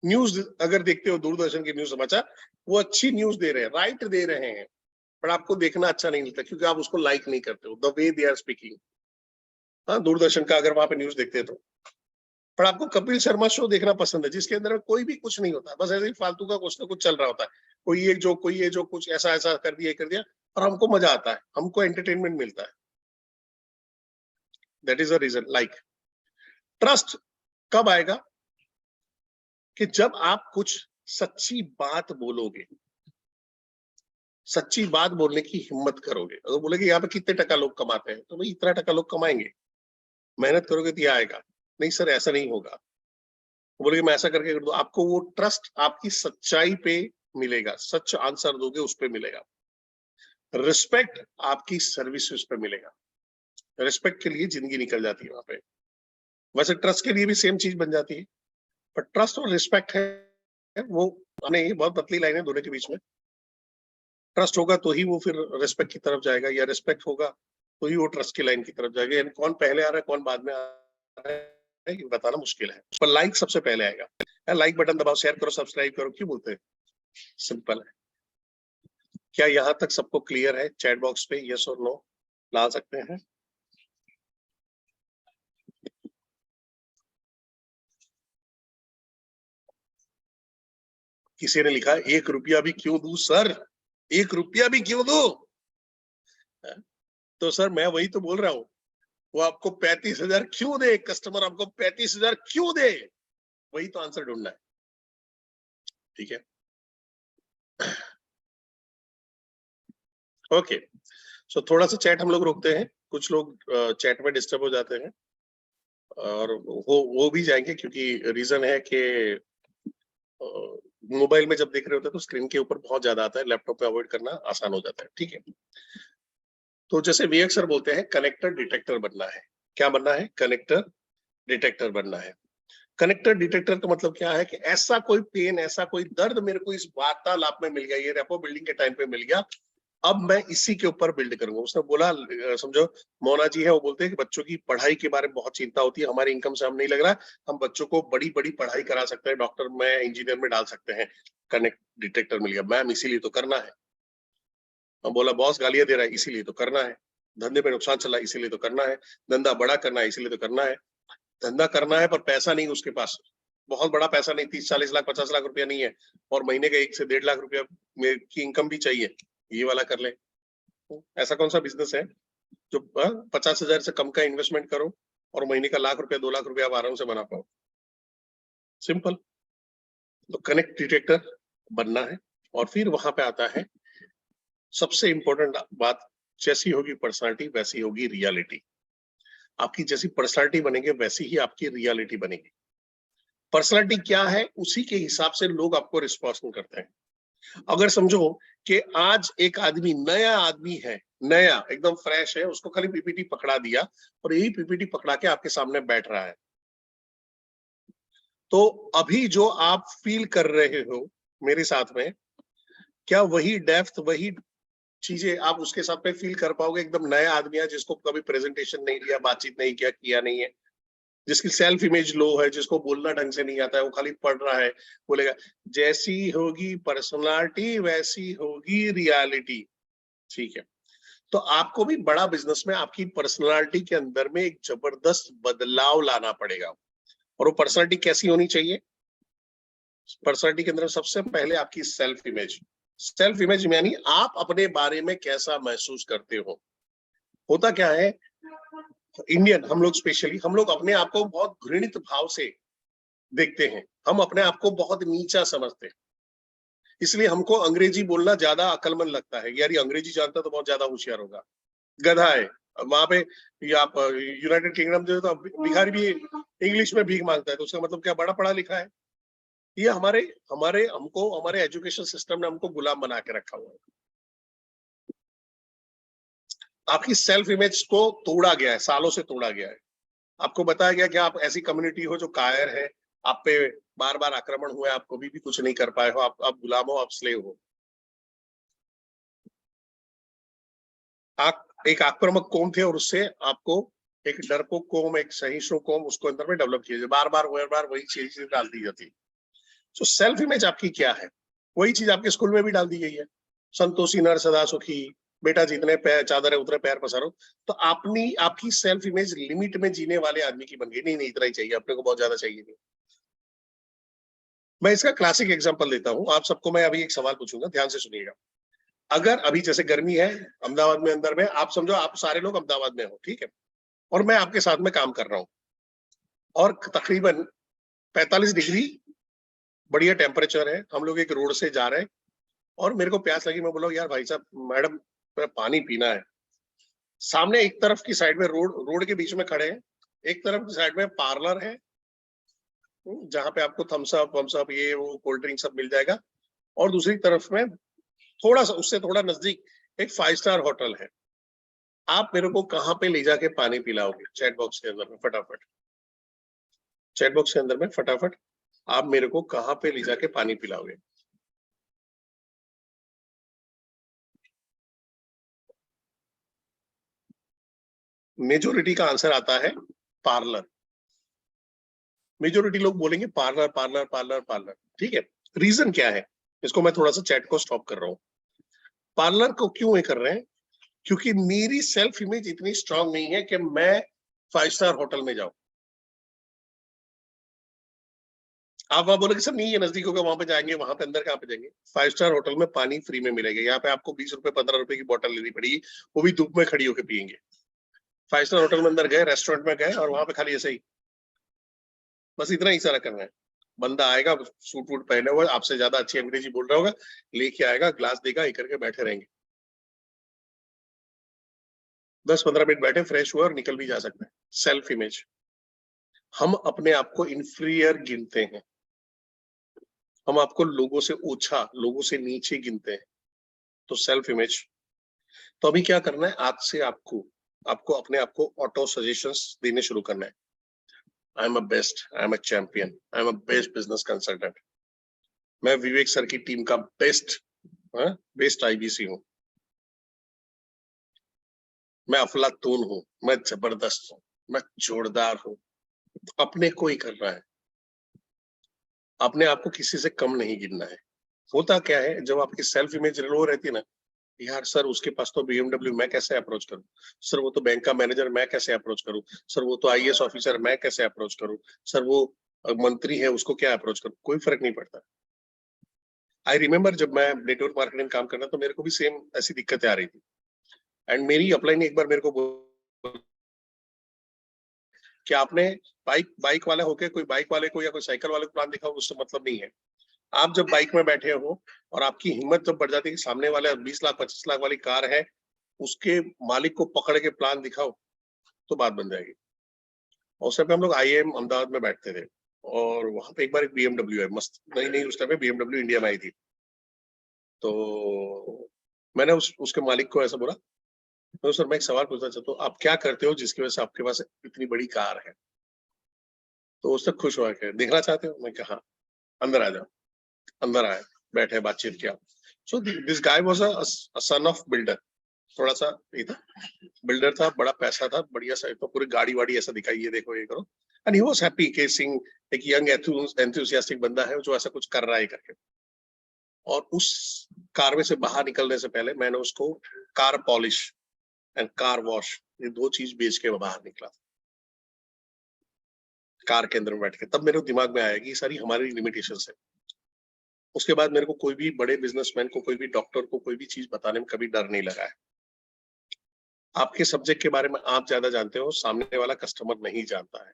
S1: न्यूज अगर देखते हो, दूरदर्शन के न्यूज समाचार, वो अच्छी न्यूज दे रहे हैं, राइट दे रहे हैं, पर आपको देखना अच्छा नहीं लगता क्योंकि आप उसको लाइक नहीं करते हो, the way they are speaking. हाँ, दूरदर्शन का अगर वहां पे न्यूज देखते हैं तो। पर आपको कपिल शर्मा शो देखना पसंद है, जिसके अंदर में कोई भी कुछ नहीं होता, बस ऐसे ही फालतू का कुछ ना कुछ चल रहा होता है। कोई एक जो, कोई ये जो, कुछ ऐसा ऐसा कर दिया, और हमको मजा आता है, हमको एंटरटेनमेंट मिलता है। That is the reason. Like trust कब आएगा? कि जब आप कुछ सच्ची बात बोलोगे, सच्ची बात बोलने की हिम्मत करोगे। अगर बोलेगे यहाँ पे कितने टका लोग कमाते हैं, तो भाई इतना टका लोग कमाएंगे, मेहनत करोगे तो ये आएगा। नहीं सर ऐसा नहीं होगा, बोलेगे मैं ऐसा करके कर दूं, आपको वो ट्रस्ट आपकी सच्चाई पे मिलेगा, सच आंसर दोगे उस पे मिलेगा। रिस्पेक्ट आपकी सर्विसेज पे मिलेगा। रिस्पेक्ट के लिए जिंदगी निकल जाती है वहां पे। वैसे ट्रस्ट के लिए भी सेम चीज बन जाती है, पर ट्रस्ट और रिस्पेक्ट है वो नहीं, बहुत पतली लाइन है दोनों के बीच में। ट्रस्ट होगा तो ही वो फिर रिस्पेक्ट की तरफ जाएगा, या रिस्पेक्ट होगा तो ही वो ट्रस्ट की लाइन की तरफ जाएगा। यानी कौन पहले आ रहा है कौन बाद में आ रहा है ये बताना मुश्किल है, पर लाइक सबसे पहले आएगा। लाइक बटन दबाओ, शेयर करो, सब्सक्राइब करो, क्यों बोलते हैं? सिंपल है। क्या यहाँ तक सबको क्लियर है? चैट बॉक्स पे यस और नो ला सकते हैं। किसी ने लिखा 1 रुपया भी क्यों दूं सर, 1 रुपया भी क्यों दूं? तो सर मैं वही तो बोल रहा हूँ, वो आपको 35,000 क्यों दे, कस्टमर आपको 35,000 क्यों दे, वही तो आंसर ढूंढना है। ठीक है, ओके। सो थोड़ा सा चैट हम लोग रोकते हैं, कुछ लोग चैट में डिस्टर्ब हो जाते हैं, और वो भी जाएंगे, क्योंकि रीजन है कि मोबाइल में जब देख रहे होते हैं तो स्क्रीन के ऊपर बहुत ज्यादा आता है, लैपटॉप पे अवॉइड करना आसान हो जाता है। ठीक है, तो जैसे विवेक सर बोलते हैं कनेक्टर डिटेक्टर बनना है। क्या बनना है? कनेक्टर डिटेक्टर बनना है। कनेक्टर डिटेक्टर का मतलब क्या है कि ऐसा कोई पेन, ऐसा कोई दर्द मेरे को इस वार्तालाप में मिल गया, ये रेपो बिल्डिंग के टाइम पे मिल गया, अब मैं इसी के ऊपर बिल्ड करूंगा। उसने बोला, समझो मोना जी है, वो बोलते हैं कि बच्चों की पढ़ाई के बारे में बहुत चिंता होती है, हमारी इनकम से हम नहीं लग रहा, हम बच्चों को बड़ी बड़ी पढ़ाई करा सकते हैं, डॉक्टर में इंजीनियर में डाल सकते हैं। कनेक्ट डिटेक्टर मिल गया। मैम इसीलिए तो करना है। हम बोला बॉस गालियां दे रहा है, इसीलिए तो करना है। धंधे में नुकसान चला, इसीलिए तो करना है। धंधा बड़ा करना है, इसीलिए तो करना है। धंधा करना है पर पैसा नहीं उसके पास, बहुत बड़ा पैसा नहीं, 30-40 लाख 50 लाख रुपया नहीं है, और महीने का 1 से 1.5 लाख रुपया की इनकम भी चाहिए, ये वाला कर ले। ऐसा कौन सा बिजनेस है जो 50,000 से कम का इन्वेस्टमेंट करो और महीने का 1 लाख रुपया 2 लाख रुपया आप आराम से बना पाओ? सिंपल। तो कनेक्ट डिटेक्टर बनना है। और फिर वहां पे आता है सबसे इंपॉर्टेंट बात, जैसी होगी पर्सनालिटी वैसी होगी रियलिटी। आपकी जैसी पर्सनालिटी बनेगी वैसी ही आपकी रियलिटी बनेगी। पर्सनालिटी क्या है उसी के हिसाब से लोग आपको रिस्पॉन्स करते हैं। अगर समझो कि आज एक आदमी, नया आदमी है, नया एकदम फ्रेश है, उसको खाली पीपीटी पकड़ा दिया और यही पीपीटी पकड़ा के आपके सामने बैठ रहा है, तो अभी जो आप फील कर रहे हो मेरे साथ में, क्या वही डेप्थ, वही चीजें आप उसके साथ में फील कर पाओगे? एकदम नया आदमी है जिसको कभी प्रेजेंटेशन नहीं किया, बातचीत नहीं किया नहीं है, जिसकी सेल्फ इमेज लो है, जिसको बोलना ढंग से नहीं आता है, वो खाली पढ़ रहा है, बोलेगा। जैसी होगी पर्सनालिटी वैसी होगी रियलिटी। ठीक है, तो आपको भी बड़ा बिजनेस में आपकी पर्सनालिटी के अंदर में एक जबरदस्त बदलाव लाना पड़ेगा। और वो पर्सनालिटी कैसी होनी चाहिए? पर्सनालिटी के अंदर सबसे पहले आपकी सेल्फ इमेज। सेल्फ इमेज यानी आप अपने बारे में कैसा महसूस करते हो। होता क्या है, इंडियन हम लोग स्पेशली, हम लोग अपने आप को बहुत घृणित भाव से देखते हैं, हम अपने आप को बहुत नीचा समझते हैं, इसलिए हमको अंग्रेजी बोलना ज्यादा अक्लमंद लगता है। यार ये अंग्रेजी जानता तो बहुत ज्यादा होशियार होगा, गधा है। वहां पे आप यूनाइटेड किंगडम जो, तो बिहारी भी इंग्लिश में भीख मांगता है, तो उसका मतलब क्या, बड़ा पढ़ा लिखा है? ये हमारे हमारे हमको हमारे एजुकेशन सिस्टम ने हमको गुलाम बना के रखा हुआ है। आपकी सेल्फ इमेज को तोड़ा गया है, सालों से तोड़ा गया है। आपको बताया गया कि आप ऐसी कम्युनिटी हो जो कायर है, आप पे बार बार आक्रमण हुआ है, आप कभी भी कुछ नहीं कर पाए हो, आप गुलाम हो, आप स्लेव हो। आप एक आक्रामक कौम थे और उससे आपको एक डरपोक कौम, एक सहिष्णु कौम उसको अंदर में डेवलप किया, बार बार वही चीज डाल दी जाती। तो सेल्फ इमेज आपकी क्या है, वही चीज आपके स्कूल में भी डाल दी गई है। संतोषी नर सदा सुखी, बेटा जितने पैर चादर है उतने पैर पसारो। तो आपकी सेल्फ इमेज लिमिट में जीने वाले आदमी की बन गई। नहीं इतना ही चाहिए अपने को, बहुत ज्यादा चाहिए नहीं। मैं इसका क्लासिक एग्जांपल देता हूं आप सबको। मैं अभी एक सवाल पूछूंगा, ध्यान से सुनिएगा। अगर अभी जैसे गर्मी है अहमदाबाद में, अंदर में आप समझो आप सारे लोग अहमदाबाद में हो, ठीक है, और मैं आपके साथ में काम कर रहा हूं और तकरीबन 45 डिग्री बढ़िया टेम्परेचर है, हम लोग एक रोड से जा रहे हैं और मेरे को प्यास लगी। मैं बोला यार भाई साहब, मैडम पानी पीना है। सामने एक तरफ की साइड में रोड के बीच में खड़े हैं, एक तरफ की साइड में पार्लर है जहां पे आपको थम्स अप ये वो कोल्ड ड्रिंक सब मिल जाएगा, और दूसरी तरफ में थोड़ा सा उससे थोड़ा नजदीक एक 5 स्टार होटल है। आप मेरे को कहां पे ले जाके पानी पिलाओगे? चैट बॉक्स के अंदर में फटाफट, चैट बॉक्स के अंदर में फटाफट आप मेरे को कहां पे ले जाके पानी पिलाओगे? मेजोरिटी का आंसर आता है पार्लर। मेजोरिटी लोग बोलेंगे पार्लर पार्लर पार्लर पार्लर। ठीक है, रीजन क्या है? इसको मैं थोड़ा सा चैट को स्टॉप कर रहा हूं। पार्लर को क्यों ये कर रहे हैं? क्योंकि मेरी सेल्फ इमेज इतनी स्ट्रांग नहीं है कि मैं 5 स्टार होटल में जाऊं। आप वहां बोलोगे सर नहीं ये नजदीक होगा, वहां पे जाएंगे, वहां पे अंदर कहां पे जाएंगे? 5 स्टार होटल में पानी फ्री में मिलेगा, यहाँ पे आपको 20 रुपए 15 रुपए की बोतल लेनी पड़ेगी, वो भी धूप में खड़ी होकर पियेंगे। 5 स्टार होटल में अंदर गए, रेस्टोरेंट में गए और वहां पे खाली ऐसे ही बस इतना ही सारा करना है। बंदा आएगा सूट वूट पहने हुआ, आपसे ज्यादा अच्छी अंग्रेजी बोल रहा होगा, लेके आएगा, ग्लास देगा, ये करके बैठे रहेंगे। 10-15 मिनट बैठे, फ्रेश हुआ और निकल भी जा सकते हैं। सेल्फ इमेज, हम अपने आप को इंफीरियर गिनते हैं, हम आपको लोगों से ओछा, लोगों से नीचे गिनते हैं। तो सेल्फ इमेज, तो अभी क्या करना है, आज से आपको आपको अपने आप को ऑटो सजेशंस देने शुरू करना है। I am a best, I am a champion, I am a best business consultant, मैं विवेक सर की टीम का बेस्ट आईबीसी हूँ, मैं अफलातून हूँ, मैं जबरदस्त हूँ, मैं जोरदार हूँ। अपने को ही करना है, अपने आप को किसी से कम नहीं गिनना है। होता क्या है, जब आपकी सेल्फ इमेज लो रहती है ना, यार सर उसके पास तो BMW, मैं कैसे अप्रोच करूं? सर वो तो बैंक का मैनेजर, मैं कैसे अप्रोच करूं? सर वो तो आईएएस ऑफिसर, मैं कैसे अप्रोच करूं? सर वो मंत्री है, उसको क्या अप्रोच करूं? कोई फर्क नहीं पड़ता। आई रिमेम्बर जब मैं नेटवर्क मार्केटिंग काम करना, तो मेरे को भी सेम ऐसी दिक्कतें आ रही थी। एंड मेरी अपलाइन ने एक बार मेरे को कि आपने बाइक वाला होके कोई बाइक वाले को या कोई साइकिल वाले को प्लान दिखा, उससे मतलब नहीं है। आप जब बाइक में बैठे हो और आपकी हिम्मत जब बढ़ जाती है कि सामने वाले 20 लाख 25 लाख वाली कार है, उसके मालिक को पकड़ के प्लान दिखाओ तो बात बन जाएगी। और उस समय हम लोग IIM अहमदाबाद में बैठते थे और वहां पे एक बार एक BMW है, मस्त नई नई उस टाइम पे BMW इंडिया में आई थी। तो मैंने उसके मालिक को ऐसा बोला, तो सर मैं एक सवाल पूछना चाहता हूँ, आप क्या करते हो जिसकी वजह से आपके पास इतनी बड़ी कार है? तो उससे खुश हुआ के देखना चाहते हो? मैं कहा हाँ, अंदर आ जाओ। अंदर आए, बैठे, बातचीत किया। So this guy was a son of builder. थोड़ा सा ये था, बिल्डर था, बड़ा पैसा था, बढ़िया सा, तो पूरी गाड़ी वाड़ी ऐसा दिखाई, ये देखो ये करो। एंड ही वाज हैप्पी कि सिंह एक यंग एंथुसियास्टिक बंदा है जो ऐसा कुछ कर रहा है करके। और उस कार में से बाहर निकलने से पहले मैंने उसको car polish and car wash, ये 2 चीज बेच के बाहर निकला था कार के अंदर में बैठ के। तब मेरे दिमाग में आया कि सारी हमारी लिमिटेशंस है। उसके बाद मेरे को कोई भी बड़े बिजनेसमैन को, कोई भी डॉक्टर को कोई भी चीज बताने में कभी डर नहीं लगा है। आपके सब्जेक्ट के बारे में आप ज्यादा जानते हो, सामने वाला कस्टमर नहीं जानता है।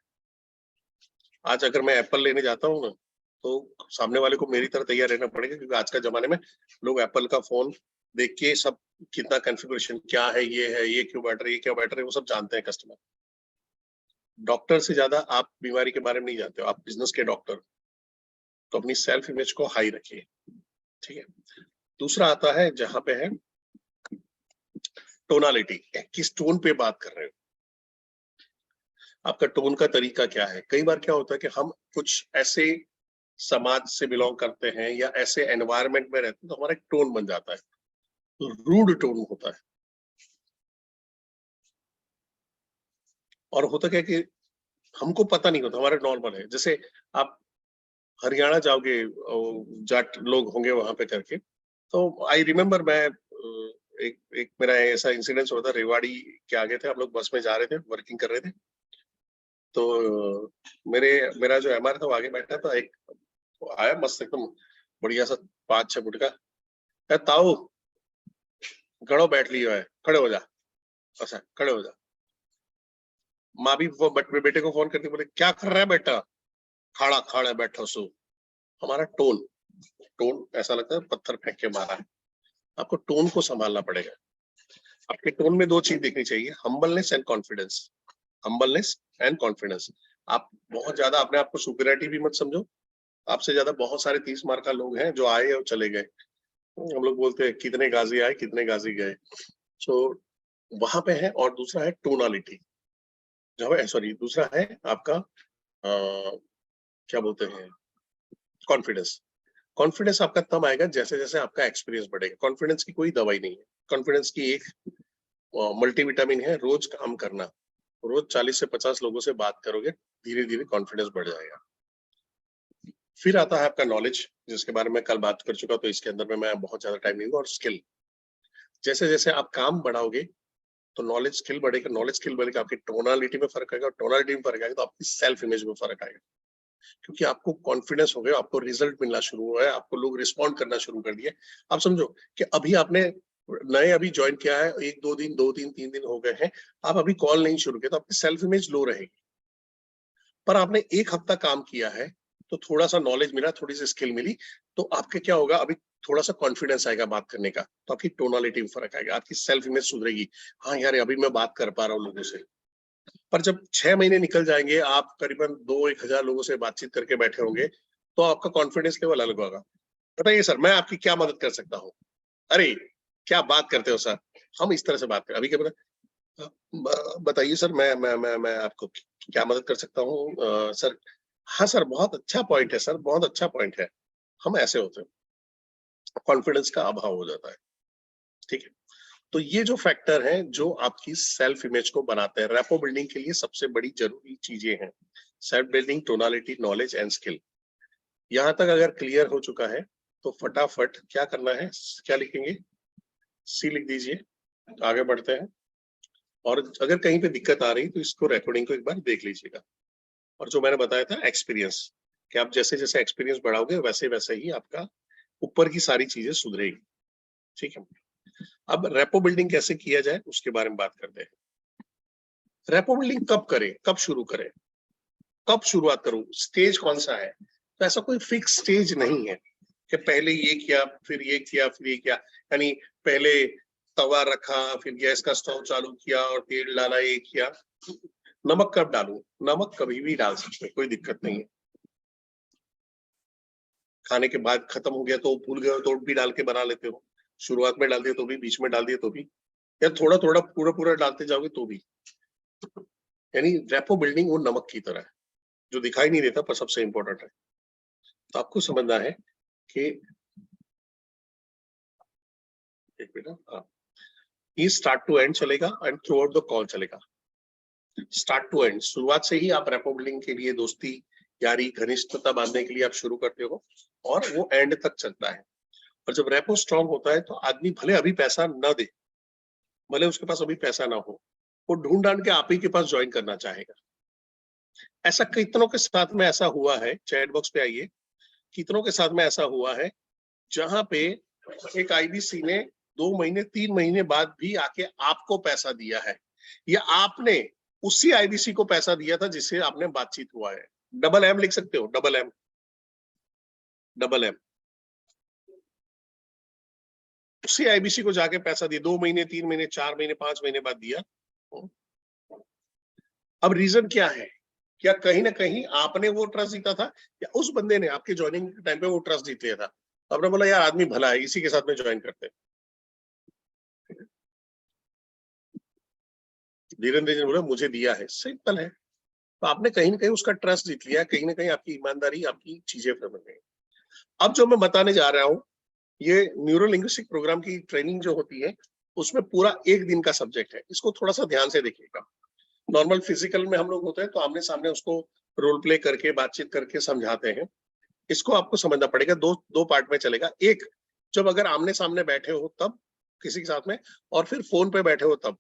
S1: आज अगर मैं एप्पल लेने जाता हूँ ना, तो सामने वाले को मेरी तरह तैयार रहना पड़ेगा, क्योंकि आज का जमाने में लोग एप्पल का फोन देख के सब कितना कॉन्फ़िगरेशन क्या है, ये क्यों बैटरी, ये क्या बैटरी, वो सब जानते हैं कस्टमर। डॉक्टर से ज्यादा आप बीमारी के बारे में नहीं जानते हो, आप बिजनेस के डॉक्टर। तो अपनी सेल्फ इमेज को हाई रखिए, ठीक है। दूसरा आता है जहां पे है टोनालिटी, किस टोन पे बात कर रहे हो, आपका टोन का तरीका क्या है। कई बार क्या होता है कि हम कुछ ऐसे समाज से बिलोंग करते हैं या ऐसे एनवायरनमेंट में रहते हैं, तो हमारा एक टोन बन जाता है, तो रूड टोन होता है। और होता क्या है कि हमको पता नहीं होता, हमारा नॉर्मल है। जैसे आप हरियाणा जाओगे, जाट लोग होंगे वहां पे करके, तो आई रिमेम्बर मैं एक एक मेरा ऐसा इंसिडेंस हुआ था, रेवाड़ी के आगे थे हम लोग, बस में जा रहे थे, वर्किंग कर रहे थे। तो मेरा जो MR था वो आगे बैठा था, एक तो आया मस्त एकदम बढ़िया सा 5-6 फुट का, ताऊ घड़ो बैठ लियो है, खड़े हो जा, अच्छा खड़े हो जा। माँ भी वो बेटे को फोन करके बोले क्या कर रहा है बेटा, खड़ा खड़ा बैठा सो। हमारा टोन टोन ऐसा लगता है पत्थर फेंक के मारा है। आपको टोन को संभालना पड़ेगा। आपके टोन में 2 चीज देखनी चाहिए, humbleness and confidence. Humbleness and confidence. आप बहुत ज्यादा अपने आप को सुपीरियरिटी भी मत समझो। आपसे ज्यादा बहुत सारे 30 मार का लोग हैं जो आए और चले गए। हम लोग बोलते हैं कितने गाजी आए कितने गाजी गए। सो वहां पे है। और दूसरा है टोनालिटी, सॉरी दूसरा है आपका क्या बोलते हैं, कॉन्फिडेंस। कॉन्फिडेंस आपका तब आएगा जैसे जैसे आपका एक्सपीरियंस बढ़ेगा। कॉन्फिडेंस की कोई दवाई नहीं है। कॉन्फिडेंस की एक मल्टीविटामिन है, रोज काम करना। रोज 40 से 50 लोगों से बात करोगे, धीरे धीरे कॉन्फिडेंस बढ़ जाएगा। फिर आता है आपका नॉलेज, जिसके बारे में कल बात कर चुका, तो इसके अंदर में मैं बहुत ज्यादा टाइम नहीं दूंगा। और स्किल, जैसे जैसे आप काम बढ़ाओगे तो नॉलेज स्किल बढ़ेगा, नॉलेज स्किल बढ़ेगा, आपकी टोनालिटी में फर्क आएगा, टोनालिटी में फर्क आएगा तो आपकी सेल्फ इमेज में फर्क आएगा। क्योंकि आपको कॉन्फिडेंस हो गया, आपको रिजल्ट मिलना शुरू हुआ है, आपको लोग रिस्पॉन्ड करना शुरू कर दिए। आप समझो कि अभी आपने अभी ज्वाइन किया है, 1-2 दिन 2 दिन 3 दिन हो गए हैं, आप अभी कॉल नहीं शुरू किया, तो आपकी सेल्फ इमेज लो रहेगी। पर आपने 1 हफ्ता काम किया है, तो थोड़ा सा नॉलेज मिला, थोड़ी सी स्किल मिली, तो आपके क्या होगा, अभी थोड़ा सा कॉन्फिडेंस आएगा बात करने का, तो आपकी टोनालिटी में फर्क आएगा, आपकी सेल्फ इमेज सुधरेगी। हाँ यार अभी मैं बात कर पा रहा हूँ लोगों से। पर जब 6 महीने निकल जाएंगे, आप करीबन 2-1 हजार लोगों से बातचीत करके बैठे होंगे, तो आपका कॉन्फिडेंस लेवल अलग होगा। बताइए सर मैं आपकी क्या मदद कर सकता हूँ? अरे क्या बात करते हो सर, हम इस तरह से बात करें। अभी क्या बताइए सर, मैं आपको क्या मदद कर सकता हूँ सर? हाँ सर, बहुत अच्छा पॉइंट है सर, बहुत अच्छा पॉइंट है। हम ऐसे होते हैं, कॉन्फिडेंस का अभाव हो जाता है। ठीक है, तो ये जो फैक्टर हैं जो आपकी सेल्फ इमेज को बनाते हैं, रैपो बिल्डिंग के लिए सबसे बड़ी जरूरी चीजें हैं, self building, tonality, knowledge and skill. यहाँ तक अगर क्लियर हो चुका है तो फटाफट क्या करना है, क्या लिखेंगे, सी लिख दीजिए, आगे बढ़ते हैं। और अगर कहीं पे दिक्कत आ रही तो इसको रिकॉर्डिंग को एक बार देख लीजिएगा। और जो मैंने बताया था एक्सपीरियंस, कि आप जैसे जैसे एक्सपीरियंस बढ़ाओगे वैसे वैसे ही आपका ऊपर की सारी चीजें सुधरेगी। ठीक है, अब रेपो बिल्डिंग कैसे किया जाए उसके बारे में बात करते हैं। रेपो बिल्डिंग कब करें, कब शुरू करें, कब शुरुआत करूं, स्टेज कौन सा है? तो ऐसा कोई फिक्स स्टेज नहीं है। कि पहले ये किया, फिर ये किया, फिर ये किया, यानी पहले तवा रखा, फिर गैस का स्टोव चालू किया और तेल डाला, ये किया। नमक कब डालूं? नमक कभी भी डाल सकते हैं, कोई दिक्कत नहीं है। खाने के बाद खत्म हो गया तो भूल गए तो भी डाल के बना लेते हो, शुरुआत में डाल दिए तो भी, बीच में डाल दिए तो भी, या थोड़ा थोड़ा पूरा पूरा डालते जाओगे तो भी। यानी रेपो बिल्डिंग वो नमक की तरह है जो दिखाई नहीं देता पर सबसे इंपॉर्टेंट है। तो आपको समझना है कि एक मिनट, ये स्टार्ट टू एंड चलेगा and through out the call चलेगा। स्टार्ट टू एंड, शुरुआत से ही आप रेपो बिल्डिंग के लिए, दोस्ती यारी घनिष्ठता बांधने के लिए आप शुरू करते हो और वो एंड तक चलता है। और जब रेपो स्ट्रांग होता है तो आदमी भले अभी पैसा न दे, भले उसके पास अभी पैसा ना हो, वो ढूंढ ढांड के आप ही के पास ज्वाइन करना चाहेगा। ऐसा कितनों के साथ में ऐसा हुआ है, चैट बॉक्स पे आइए, कितनों के साथ में ऐसा हुआ है जहां पे एक आईबीसी ने 2 महीने 3 महीने बाद भी आके आपको पैसा दिया है, या आपने उसी आईबीसी को पैसा दिया था जिससे आपने बातचीत हुआ है। डबल एम लिख सकते हो, डबल एम, डबल एम। उसी आईबीसी को जाके पैसा दिया, 2 महीने 3 महीने 4 महीने 5 महीने बाद दिया। अब रीजन क्या है? क्या कहीं ना कहीं आपने वो ट्रस्ट जीता था, या उस बंदे ने आपके ज्वाइनिंग के टाइम पे वो ट्रस्ट जीत लिया था? आपने बोला यार आदमी भला है, इसी के साथ में ज्वाइन करते। धीरेन्द्र जी ने बोला मुझे दिया है, सिंपल है। तो आपने कहीं ना कहीं उसका ट्रस्ट जीत लिया, कहीं ना कहीं आपकी ईमानदारी, आपकी चीजें समझ गई। अब जो मैं बताने जा रहा हूँ, ये न्यूरो लिंग्विस्टिक प्रोग्राम की ट्रेनिंग जो होती है उसमें पूरा 1 दिन का सब्जेक्ट है। इसको थोड़ा सा ध्यान से देखिएगा। नॉर्मल फिजिकल में हम लोग होते हैं तो आमने सामने उसको रोल प्ले करके, बातचीत करके समझाते हैं। इसको आपको समझना पड़ेगा, दो पार्ट में चलेगा। एक, जब अगर आमने सामने बैठे हो तब किसी के साथ में, और फिर फोन पे बैठे हो तब।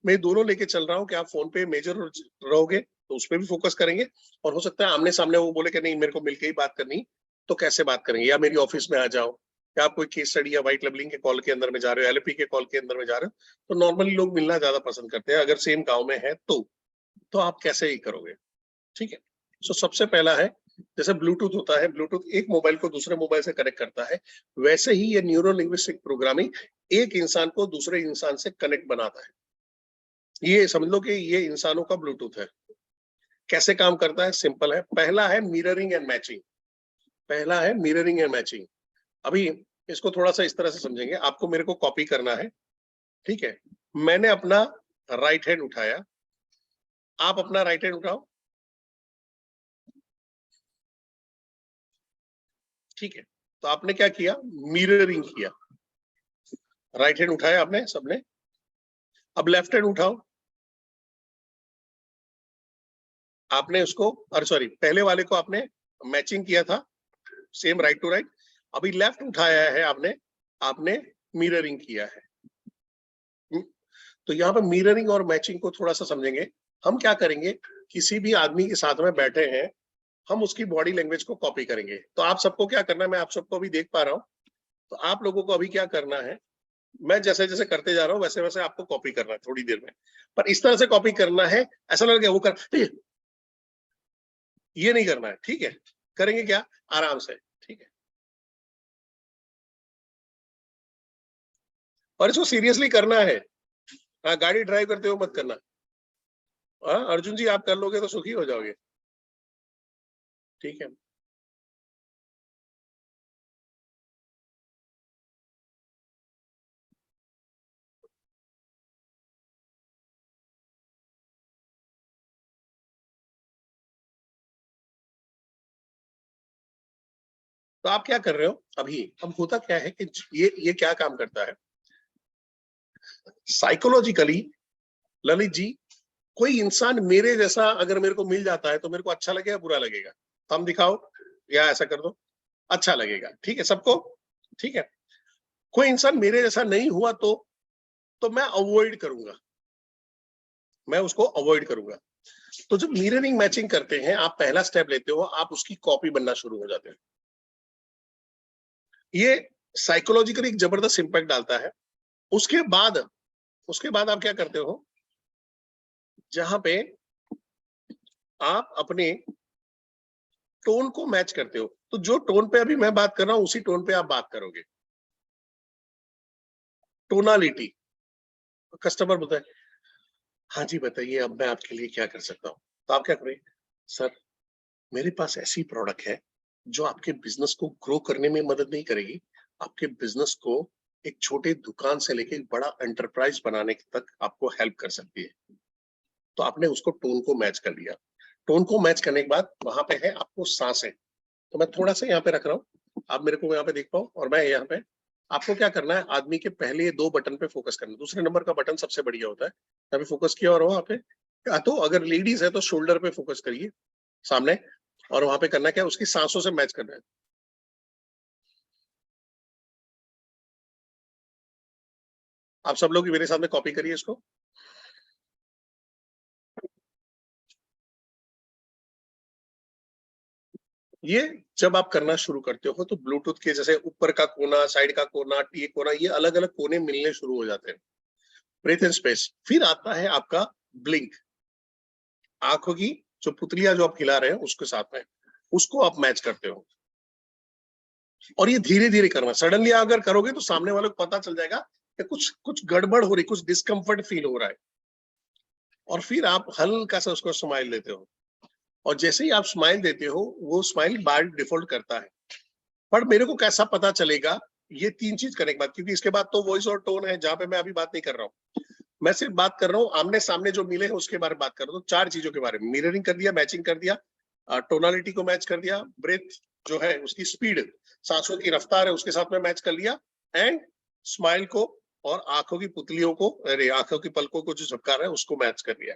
S1: मैं दोनों लेके चल रहा हूँ कि आप फोन पे मेजर रहोगे तो उस पर भी फोकस करेंगे, और हो सकता है आमने सामने वो बोले कि नहीं मेरे को मिलके ही बात करनी, तो कैसे बात करेंगे, या मेरी ऑफिस में आ जाओ, या आप कोई केस स्टडी या व्हाइट लेबलिंग के कॉल के अंदर में जा रहे हो, एलपी के कॉल के अंदर में जा रहे हो, तो नॉर्मली लोग मिलना ज्यादा पसंद करते हैं। अगर सेम गांव में है तो आप कैसे ही करोगे? ठीक है। सो सबसे पहला है, जैसे ब्लूटूथ होता है, ब्लूटूथ एक मोबाइल को दूसरे मोबाइल से कनेक्ट करता है, वैसे ही ये न्यूरो लिंग्विस्टिक प्रोग्रामिंग एक इंसान को दूसरे इंसान से कनेक्ट बनाता है। ये समझ लो कि ये इंसानों का ब्लूटूथ है। कैसे काम करता है? सिंपल है। पहला है मिररिंग एंड मैचिंग, पहला है मिररिंग एंड मैचिंग। अभी इसको थोड़ा सा इस तरह से समझेंगे, आपको मेरे को कॉपी करना है, ठीक है। मैंने अपना राइट हैंड उठाया, आप अपना राइट हैंड उठाओ, ठीक है। तो आपने क्या किया? मिररिंग किया। राइट हैंड उठाया आपने सबने, अब लेफ्ट हैंड उठाओ। आपने उसको, अरे सॉरी, पहले वाले को आपने मैचिंग किया था, सेम राइट टू राइट। अभी लेफ्ट उठाया है आपने, आपने मिररिंग किया है। तो यहाँ पे मिररिंग और मैचिंग को थोड़ा सा समझेंगे। हम क्या करेंगे, किसी भी आदमी के साथ में बैठे हैं, हम उसकी बॉडी लैंग्वेज को कॉपी करेंगे। तो आप सबको क्या करना है, मैं आप सबको अभी देख पा रहा हूँ, तो आप लोगों को अभी क्या करना है, मैं जैसे जैसे करते जा रहा हूँ वैसे वैसे आपको कॉपी करना है थोड़ी देर में। पर इस तरह से कॉपी करना है, ऐसा लगे वो कर, ये नहीं करना है, ठीक है। करेंगे क्या? आराम से, ठीक है। और इसको सीरियसली करना है। हाँ, गाड़ी ड्राइव करते हो मत करना। हाँ अर्जुन जी, आप कर लोगे तो सुखी हो जाओगे, ठीक है। तो आप क्या कर रहे हो अभी? अब होता क्या है कि ये क्या काम करता है साइकोलॉजिकली, ललित जी, कोई इंसान मेरे जैसा अगर मेरे को मिल जाता है तो मेरे को अच्छा लगेगा, बुरा लगेगा? हम दिखाओ, या ऐसा कर दो, अच्छा लगेगा, ठीक है सबको, ठीक है। कोई इंसान मेरे जैसा नहीं हुआ तो मैं अवॉइड करूंगा, मैं उसको अवॉइड करूंगा। तो जब मिररिंग मैचिंग करते हैं, आप पहला स्टेप लेते हो, आप उसकी कॉपी बनना शुरू हो जाते हैं। ये साइकोलॉजिकली एक जबरदस्त इंपैक्ट डालता है। उसके बाद आप क्या करते हो, जहां पे आप अपने टोन को मैच करते हो। तो जो टोन पे अभी मैं बात कर रहा हूं उसी टोन पे आप बात करोगे। टोनालिटी। कस्टमर बोलता है हाँ जी बताइए अब मैं आपके लिए क्या कर सकता हूँ, तो आप क्या करें, सर मेरे पास ऐसी प्रोडक्ट है जो आपके बिजनेस को ग्रो करने में मदद नहीं करेगी, आपके बिजनेस को एक छोटे दुकान से लेके एक बड़ा एंटरप्राइज बनाने तक आपको हेल्प कर सकती है। तो आपने उसको टोन को मैच कर लिया। टोन को मैच करने के बाद वहां पे है आपको सांसें। तो मैं थोड़ा सा यहाँ पे रख रहा हूँ, आप मेरे को यहाँ पे देख पाओ और मैं यहाँ पे। आपको क्या करना है, आदमी के पहले 2 बटन पे फोकस करना है, दूसरे नंबर का बटन सबसे बढ़िया होता है। यहाँ पे फोकस किया और वहां पे, या तो अगर लेडीज है तो शोल्डर पे फोकस करिए सामने, और वहां पे करना क्या है, उसकी सांसों से मैच करना है। आप सब लोग मेरे साथ में कॉपी करिए इसको। ये जब आप करना शुरू करते हो तो ब्लूटूथ के जैसे ऊपर का कोना, साइड का कोना, टी कोना, ये अलग अलग कोने मिलने शुरू हो जाते हैं। Breath in space. फिर आता है आपका ब्लिंक, आंखों की जो पुतलियां जो आप खिला रहे हैं उसके साथ में, उसको आप मैच करते हो। और ये धीरे धीरे करना, सडनली अगर करोगे तो सामने वाले को पता चल जाएगा कि कुछ कुछ गड़बड़ हो रही, कुछ डिस्कम्फर्ट फील हो रहा है। और फिर आप हल्का सा उसको स्माइल देते हो, और जैसे ही आप स्माइल देते हो वो स्माइल बाय डिफॉल्ट करता है। पर मेरे को कैसा पता चलेगा, ये 3 चीज करने के बाद, क्योंकि इसके बाद तो वॉइस और टोन है जहां पे मैं अभी बात नहीं कर रहा हूँ। मैं सिर्फ बात कर रहा हूँ आमने सामने जो मिले हैं उसके बारे में बात कर रहा हूँ। 4 चीजों के बारे में, मिररिंग कर दिया, मैचिंग कर दिया, टोनालिटी को मैच कर दिया, ब्रेथ जो है उसकी स्पीड, सांसों की रफ्तार है उसके साथ में मैच कर लिया, एंड स्माइल को और आंखों की पुतलियों को, अरे आंखों की पलकों को जो झपका रहा है उसको मैच कर लिया।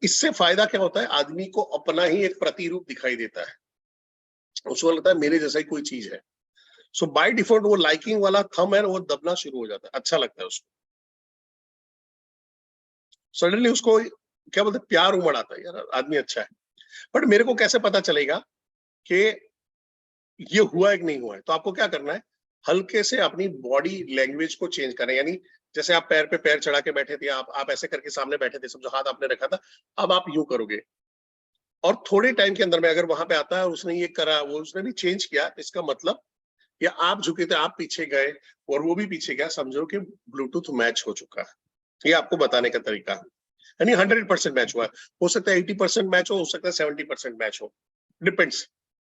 S1: इससे फायदा क्या होता है, आदमी को अपना ही एक प्रतिरूप दिखाई देता है, उसको लगता है मेरे जैसा ही कोई चीज है। सो बाय डिफॉल्ट वो लाइकिंग वाला थंब है वो दबना शुरू हो जाता है, अच्छा लगता है उसको। सडनली उसको क्या बोलते हैं, प्यार उमड़ आता है, यार आदमी अच्छा है। बट मेरे को कैसे पता चलेगा कि ये हुआ है कि नहीं हुआ है, तो आपको क्या करना है, हल्के से अपनी बॉडी लैंग्वेज को चेंज करना है। यानी जैसे आप पैर पे पैर चढ़ा के बैठे थे, आप ऐसे करके सामने बैठे थे, समझो हाथ आपने रखा था, अब आप यूं करोगे। और थोड़े टाइम के अंदर में अगर वहां पे आता है उसने ये करा, वो उसने भी चेंज किया, इसका मतलब, या आप झुके थे आप पीछे गए और वो भी पीछे गया, समझो कि ब्लूटूथ मैच हो चुका है। ये आपको बताने का तरीका है। यानी 100% मैच हुआ है। हो सकता है 80% मैच हो सकता है 70% मैच हो, डिपेंड्स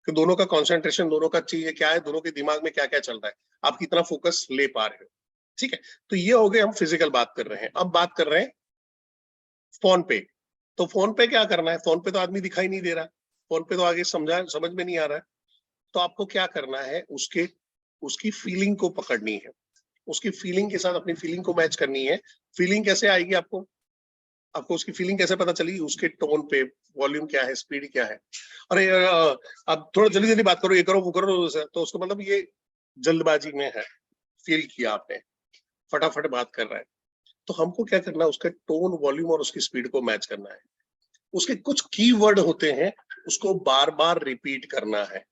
S1: कि दोनों का कंसंट्रेशन, दोनों का चीज क्या है, दोनों के दिमाग में क्या क्या चल रहा है, आप कितना फोकस ले पा रहे हो। ठीक है, तो ये हो गए, हम फिजिकल बात कर रहे हैं। अब बात कर रहे हैं फोन पे। तो फोन पे क्या करना है, फोन पे तो आदमी दिखाई नहीं दे रहा, फोन पे तो आगे समझ में नहीं आ रहा है। तो आपको क्या करना है, उसकी फीलिंग को पकड़नी है, उसकी फीलिंग के साथ अपनी फीलिंग को मैच करनी है। फीलिंग कैसे आएगी, आपको उसकी फीलिंग कैसे पता चलेगी, उसके टोन पे, वॉल्यूम क्या है, स्पीड क्या है। अरे अब थोड़ा जल्दी जल्दी बात करो, ये करो वो करो, तो उसको मतलब ये जल्दबाजी में है, फील किया आपने, फटाफट बात कर रहा है। तो हमको क्या करना है, उसके टोन, वॉल्यूम और उसकी स्पीड को मैच करना है। उसके कुछ कीवर्ड होते हैं, उसको बार बार रिपीट करना है।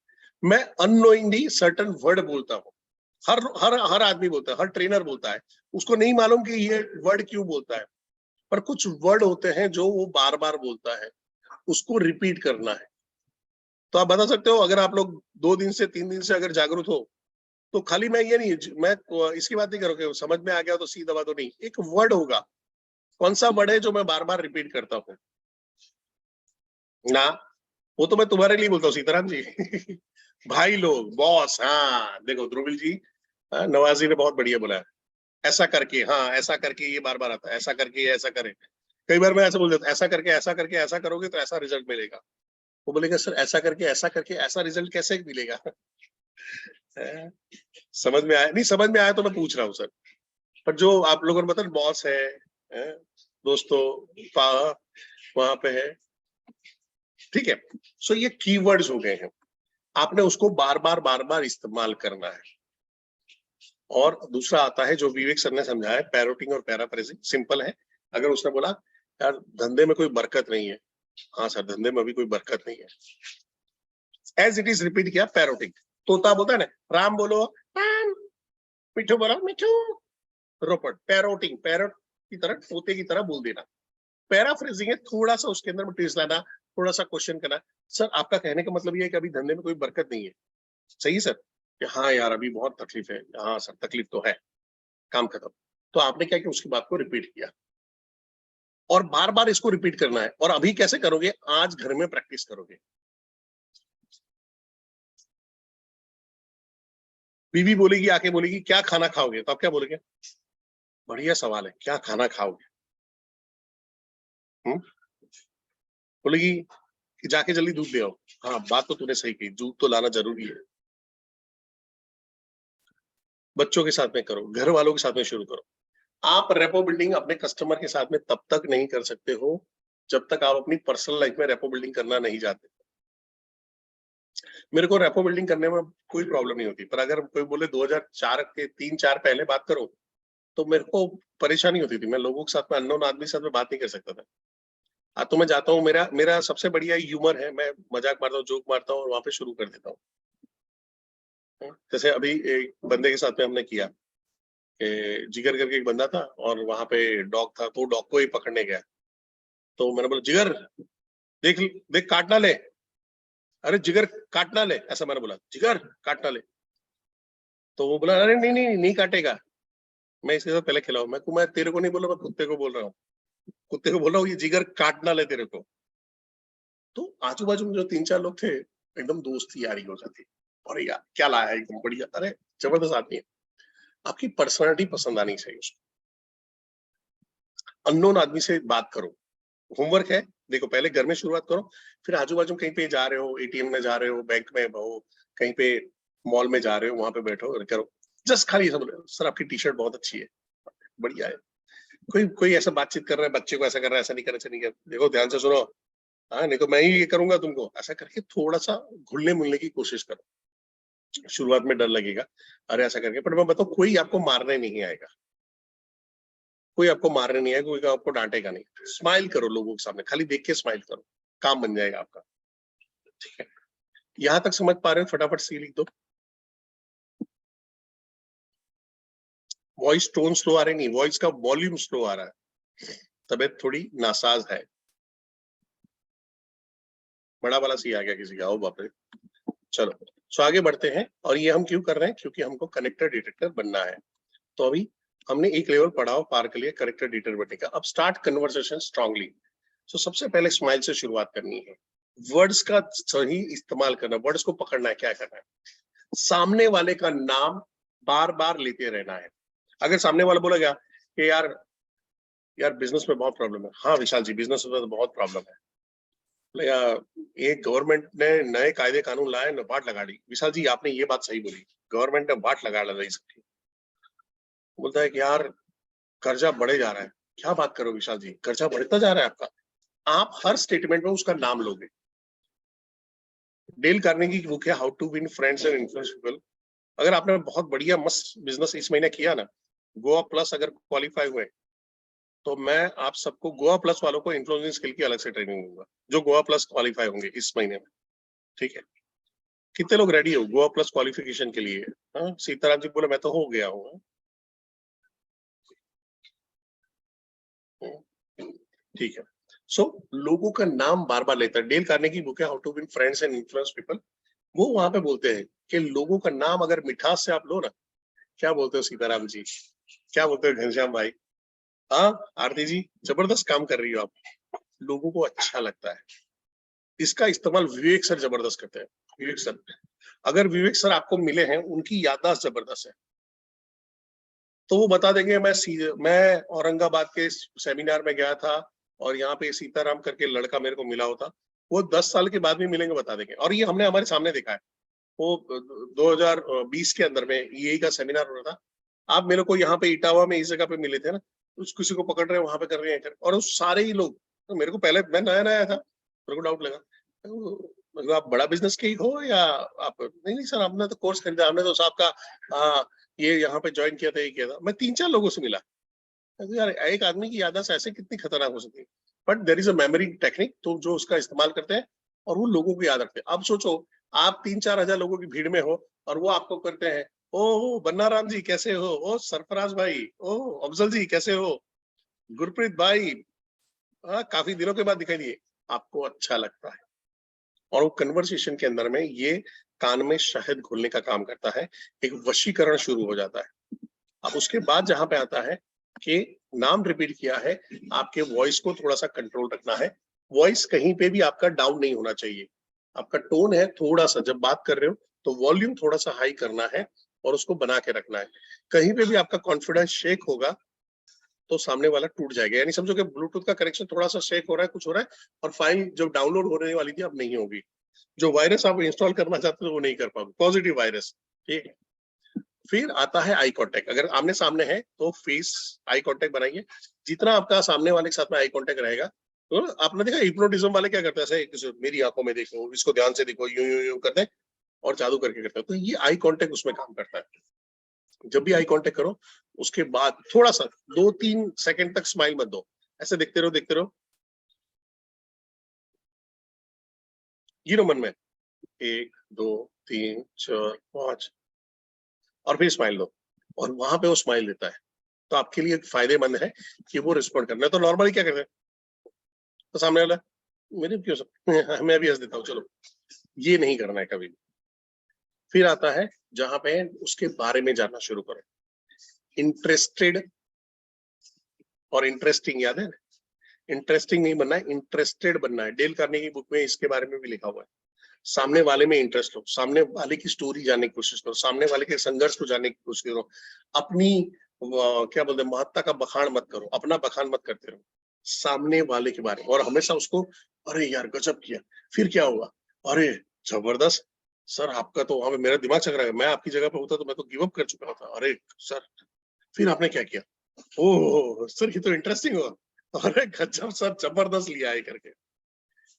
S1: मैं अननोइंगली सर्टेन वर्ड बोलता हूँ, हर हर हर आदमी बोलता है, हर ट्रेनर बोलता है, उसको नहीं मालूम कि ये वर्ड क्यों बोलता है। पर कुछ वर्ड होते हैं जो वो बार बार बोलता है, उसको रिपीट करना है। तो आप बता सकते हो, अगर आप लोग 2 दिन से 3 दिन से अगर जागरूक हो, तो खाली मैं ये नहीं, मैं इसकी बात नहीं करूँ समझ में आ गया तो सी दबा दो, नहीं, एक वर्ड होगा। कौन सा वर्ड है जो मैं बार बार रिपीट करता हूँ ना, वो तो मैं तुम्हारे लिए बोलता हूँ सीताराम जी। भाई लोग, बॉस, हाँ देखो ध्रुविल जी, नवाजी ने बहुत बढ़िया बोला है, ऐसा करके, हाँ ऐसा करके, ये बार बार आता है, ऐसा करके ऐसा करें। कई बार मैं ऐसा बोल देता, ऐसा करके ऐसा करके ऐसा करोगे तो ऐसा रिजल्ट मिलेगा। वो बोलेगा सर ऐसा करके ऐसा रिजल्ट कैसे मिलेगा। समझ में आया, नहीं समझ में आया तो मैं पूछ रहा हूँ सर। पर जो आप लोगों ने बताया बॉस है, दोस्तों वहां पे है, ठीक है। सो ये कीवर्ड्स हो गए हैं, आपने उसको बार बार इस्तेमाल करना है। और दूसरा आता है जो विवेक सर ने समझाया, पैरोटिंग और पैराफ्रेजिंग। सिंपल है, अगर उसने बोला यार धंधे में कोई बरकत नहीं है, हाँ सर धंधे में अभी कोई बरकत नहीं है, एज इट इज रिपीट किया, पैरोटिंग। तोता बोलता है ना, राम बोलो राम, मिठू बोलो मिठू, रोपट, पैरोटिंग, पैरोट की तरह, तोते की तरह बोल देना। पैराफ्रेजिंग है, थोड़ा सा उसके अंदर में ट्विस्ट लाना, थोड़ा सा क्वेश्चन करना है, सर आपका कहने का मतलब ये है कि अभी धंधे में कोई बरकत नहीं है, सही है सर? कि हाँ यार अभी बहुत तकलीफ है, हाँ सर तकलीफ तो है, काम खत्म। तो आपने क्या किया, उसकी बात को रिपीट किया और बार बार इसको रिपीट करना है। और अभी कैसे करोगे, आज घर में प्रैक्टिस करोगे। बीवी बोलेगी, आके बोलेगी क्या खाना खाओगे, तो आप क्या बोलोगे? बढ़िया सवाल है, क्या खाना खाओगे? बोलेगी कि जाके जल्दी दूध ले आओ। हाँ बात तो तूने सही कही, दूध तो लाना जरूरी है। बच्चों के साथ में करो, घर वालों के साथ में शुरू करो। आप रेपो बिल्डिंग अपने कस्टमर के साथ में तब तक नहीं कर सकते हो जब तक आप अपनी पर्सनल लाइफ में रेपो बिल्डिंग करना नहीं जाते। मेरे को रेपो बिल्डिंग करने में कोई प्रॉब्लम नहीं होती, पर अगर कोई बोले 2004 के 3-4 पहले बात करो तो मेरे को परेशानी होती थी। मैं लोगों के साथ में, अननोन आदमी के साथ में बात नहीं कर सकता था। आज तो मैं जाता हूँ, मेरा मेरा सबसे बढ़िया ह्यूमर है, मैं मजाक मारता हूँ, जोक मारता हूँ और वहां पे शुरू कर देता हूँ। जैसे अभी एक बंदे के साथ में हमने किया कि जिगर करके एक बंदा था और वहां पे डॉग था, तो डॉग को ही पकड़ने गया। तो मैंने बोला जिगर देख देख काटना ले, अरे जिगर काटना ले, ऐसा मैंने बोला, जिगर काटना ले। तो वो बोला अरे नहीं नहीं नहीं काटेगा, मैं इसके साथ पहले खिलाऊं। मैं तेरे को नहीं बोल रहा, मैं कुत्ते को बोल रहा हूँ, कुत्ते को बोल रहा हूँ ये जिगर काटना ले तेरे को। तो आजू बाजू में जो 3-4 लोग थे, एकदम दोस्ती यारी हो जाती। अरे यार क्या लाया है, एकदम बढ़िया, अरे जबरदस्त आदमी है। आपकी पर्सनालिटी पसंद आनी चाहिए उसको। अननोन आदमी से बात करो, होमवर्क है, देखो पहले घर में शुरुआत करो, फिर आजू बाजू कहीं पे जा रहे हो, एटीएम में जा रहे हो, बैंक में हो, कहीं पे मॉल में जा रहे हो, वहां पे बैठो और करो। जस्ट खाली सब, सर आपकी टी शर्ट बहुत अच्छी है, बढ़िया है। कोई कोई ऐसा बातचीत कर रहा है, बच्चे को ऐसा कर रहा है, ऐसा नहीं करना चाहिए, देखो ध्यान से सुनो, हाँ नहीं तो मैं ही ये करूंगा तुमको, ऐसा करके थोड़ा सा घुलने मिलने की कोशिश करो। शुरुआत में डर लगेगा, अरे ऐसा करके, पर मैं बताऊं कोई आपको मारने नहीं आएगा, कोई आपको मारने नहीं आएगा, कोई आपको डांटेगा नहीं। स्माइल करो लोगों के सामने, खाली देख के स्माइल करो, काम बन जाएगा आपका। ठीक है, यहां तक समझ पा रहे हो? फटाफट सी लिख दो। वॉइस टोन स्लो आ रही नहीं, वॉइस का वॉल्यूम स्लो आ रहा है, तबीयत थोड़ी नासाज है। बड़ा वाला सी आ गया किसी का, ओ बाप रे। चलो सो आगे बढ़ते हैं। और ये हम क्यों कर रहे हैं? क्योंकि हमको कनेक्टर डिटेक्टर बनना है। तो अभी हमने एक लेवल पढ़ाओ पार कर लिया करेक्टर डिटेक्टर बनने का। अब स्टार्ट कन्वर्सेशन स्ट्रांगली। सो सबसे पहले स्माइल से शुरुआत करनी है, वर्ड्स का सही इस्तेमाल करना, वर्ड्स को पकड़ना है, क्या करना है, सामने वाले का नाम बार बार लेते रहना है। अगर सामने वाला बोला गया कि यार बिजनेस में बहुत प्रॉब्लम है, हाँ विशाल जी बिजनेस में तो बहुत प्रॉब्लम है, ये गवर्नमेंट ने नए कायदे कानून लाए, न बाट लगा दी। विशाल जी आपने ये बात सही बोली, गवर्नमेंट ने बाट लगा दी सबकी। बोलता है कि यार कर्जा बढ़े जा रहा है, क्या बात करो विशाल जी, कर्जा बढ़ता जा रहा है आपका। आप हर स्टेटमेंट में उसका नाम लोगे। डेल कार्नेगी की बुक है how to win friends and influence people. अगर आपने बहुत बढ़िया मस्त बिजनेस इस महीने किया ना, गोवा प्लस अगर क्वालिफाई हुए, तो मैं आप सबको गोवा प्लस वालों को इन्फ्लुएंसिंग स्किल की अलग से ट्रेनिंग दूंगा, जो गोवा प्लस क्वालिफाई होंगे इस महीने में। ठीक है, कितने लोग रेडी हो गोवा प्लस क्वालिफिकेशन के लिए? हाँ सीताराम जी बोले मैं तो हो गया हूँ। ठीक है, सो लोगों का नाम बार बार लेता है। डेल कार्नेगी बुक है how to win friends and influence people. वो वहां पे बोलते हैं कि लोगों का नाम अगर मिठास से आप लो ना, क्या बोलते हो सीताराम जी, क्या बोलते हो घनश्याम भाई, हाँ आरती जी जबरदस्त काम कर रही हो आप, लोगों को अच्छा लगता है। इसका इस्तेमाल विवेक सर जबरदस्त करते हैं। विवेक सर, अगर विवेक सर आपको मिले हैं, उनकी याददाश्त जबरदस्त है, तो वो बता देंगे मैं औरंगाबाद के सेमिनार में गया था और यहाँ पे सीताराम करके लड़का मेरे को मिला होता। वो 10 साल के बाद भी मिलेंगे, बता देंगे। और ये हमने हमारे सामने देखा है। वो 2020 के अंदर में यही का सेमिनार हो रहा था, आप मेरे को यहाँ पे इटावा में इस जगह पे मिले थे ना, उस किसी को पकड़ रहे हैं वहां पे कर रहे हैं, और उस सारे ही लोग, तो मेरे को पहले मैं नया नया था, मेरे को डाउट लगा, मतलब आप बड़ा बिजनेस के ही हो या आप? नहीं नहीं सर हमने तो कोर्स खरीदा, हमने तो साहब का ये यहाँ पे ज्वाइन किया था, ये किया था। मैं 3-4 लोगों से मिला, तो यार एक आदमी की याददाश्त ऐसे कितनी खतरनाक हो सकती है। But there is a memory technique, तो जो उसका इस्तेमाल करते हैं और वो लोगों को याद रखते हैं। अब सोचो आप 3-4 हजार लोगों की भीड़ में हो और वो आपको करते हैं, ओ बन्ना राम जी कैसे हो, ओ सरफराज भाई, ओ अफजल जी कैसे हो, गुरप्रीत भाई, काफी दिनों के बाद दिखाई दिए, आपको अच्छा लगता है, और वो कन्वर्सेशन के अंदर में ये कान में शहद घोलने का काम करता है, एक वशीकरण शुरू हो जाता है। अब उसके बाद जहां पे आता है कि नाम रिपीट किया है, आपके वॉइस को थोड़ा सा कंट्रोल रखना है, वॉइस कहीं पे भी आपका डाउन नहीं होना चाहिए, आपका टोन है थोड़ा सा जब बात कर रहे हो तो वॉल्यूम थोड़ा सा हाई करना है और उसको बना के रखना है। कहीं पे भी आपका कॉन्फिडेंस शेक होगा तो सामने वाला टूट जाएगा, यानी समझो कि ब्लूटूथ का कनेक्शन थोड़ा सा शेक हो रहा है, कुछ हो रहा है, और फाइल जो डाउनलोड होने वाली थी अब नहीं होगी, जो वायरस आप इंस्टॉल करना चाहते हो वो नहीं कर पाओगे, पॉजिटिव वायरस। ठीक है, फिर आता है आई कांटेक्ट। अगर आमने सामने है तो फेस आई कांटेक्ट बनाइए, जितना आपका सामने वाले के साथ में आई कांटेक्ट रहेगा। तो आपने देखा हिप्नोटिज्म वाले क्या करते हैं, ऐसे मेरी आंखों में देखो, इसको ध्यान से देखो, यूं यूं यूं करते हैं और जादू करके करते हैं, तो ये आई कांटेक्ट उसमें काम करता है। जब भी आई कांटेक्ट करो उसके बाद थोड़ा सा 2-3 सेकंड तक स्माइल मत दो, ऐसे देखते रहो देखते रहो, गिनो मन में 1 2 3 4 5 और फिर स्माइल दो, और वहां पे वो स्माइल देता है तो आपके लिए फायदेमंद है कि वो रिस्पॉन्ड करना है। तो नॉर्मली क्या करते हैं, तो सामने वाला मेरे क्यों सब मैं भी हंस देता हूँ, चलो, ये नहीं करना है कभी भी। फिर आता है जहां पे उसके बारे में जानना शुरू करो, इंटरेस्टेड और इंटरेस्टिंग, याद है, इंटरेस्टिंग नहीं बनना है, इंटरेस्टेड बनना है। डेल कार्नेगी की बुक में इसके बारे में भी लिखा हुआ है। सामने वाले में इंटरेस्ट लो, सामने वाले की स्टोरी जानने की कोशिश करो, सामने वाले के संघर्ष को जानने की कोशिश करो, अपनी क्या बोलते हैं महत्ता का बखान मत करो, अपना बखान मत करते रहो, सामने वाले के बारे में, और हमेशा उसको अरे यार गजब किया, फिर क्या हुआ, अरे जबरदस्त सर, आपका तो वहां पे मेरा दिमाग चल रहा है, मैं आपकी जगह पे होता तो मैं तो गिव अप कर चुका था, अरे सर फिर आपने क्या किया, ओह सर ये तो इंटरेस्टिंग हुआ, अरे गजब सर जबरदस्त लिया है करके।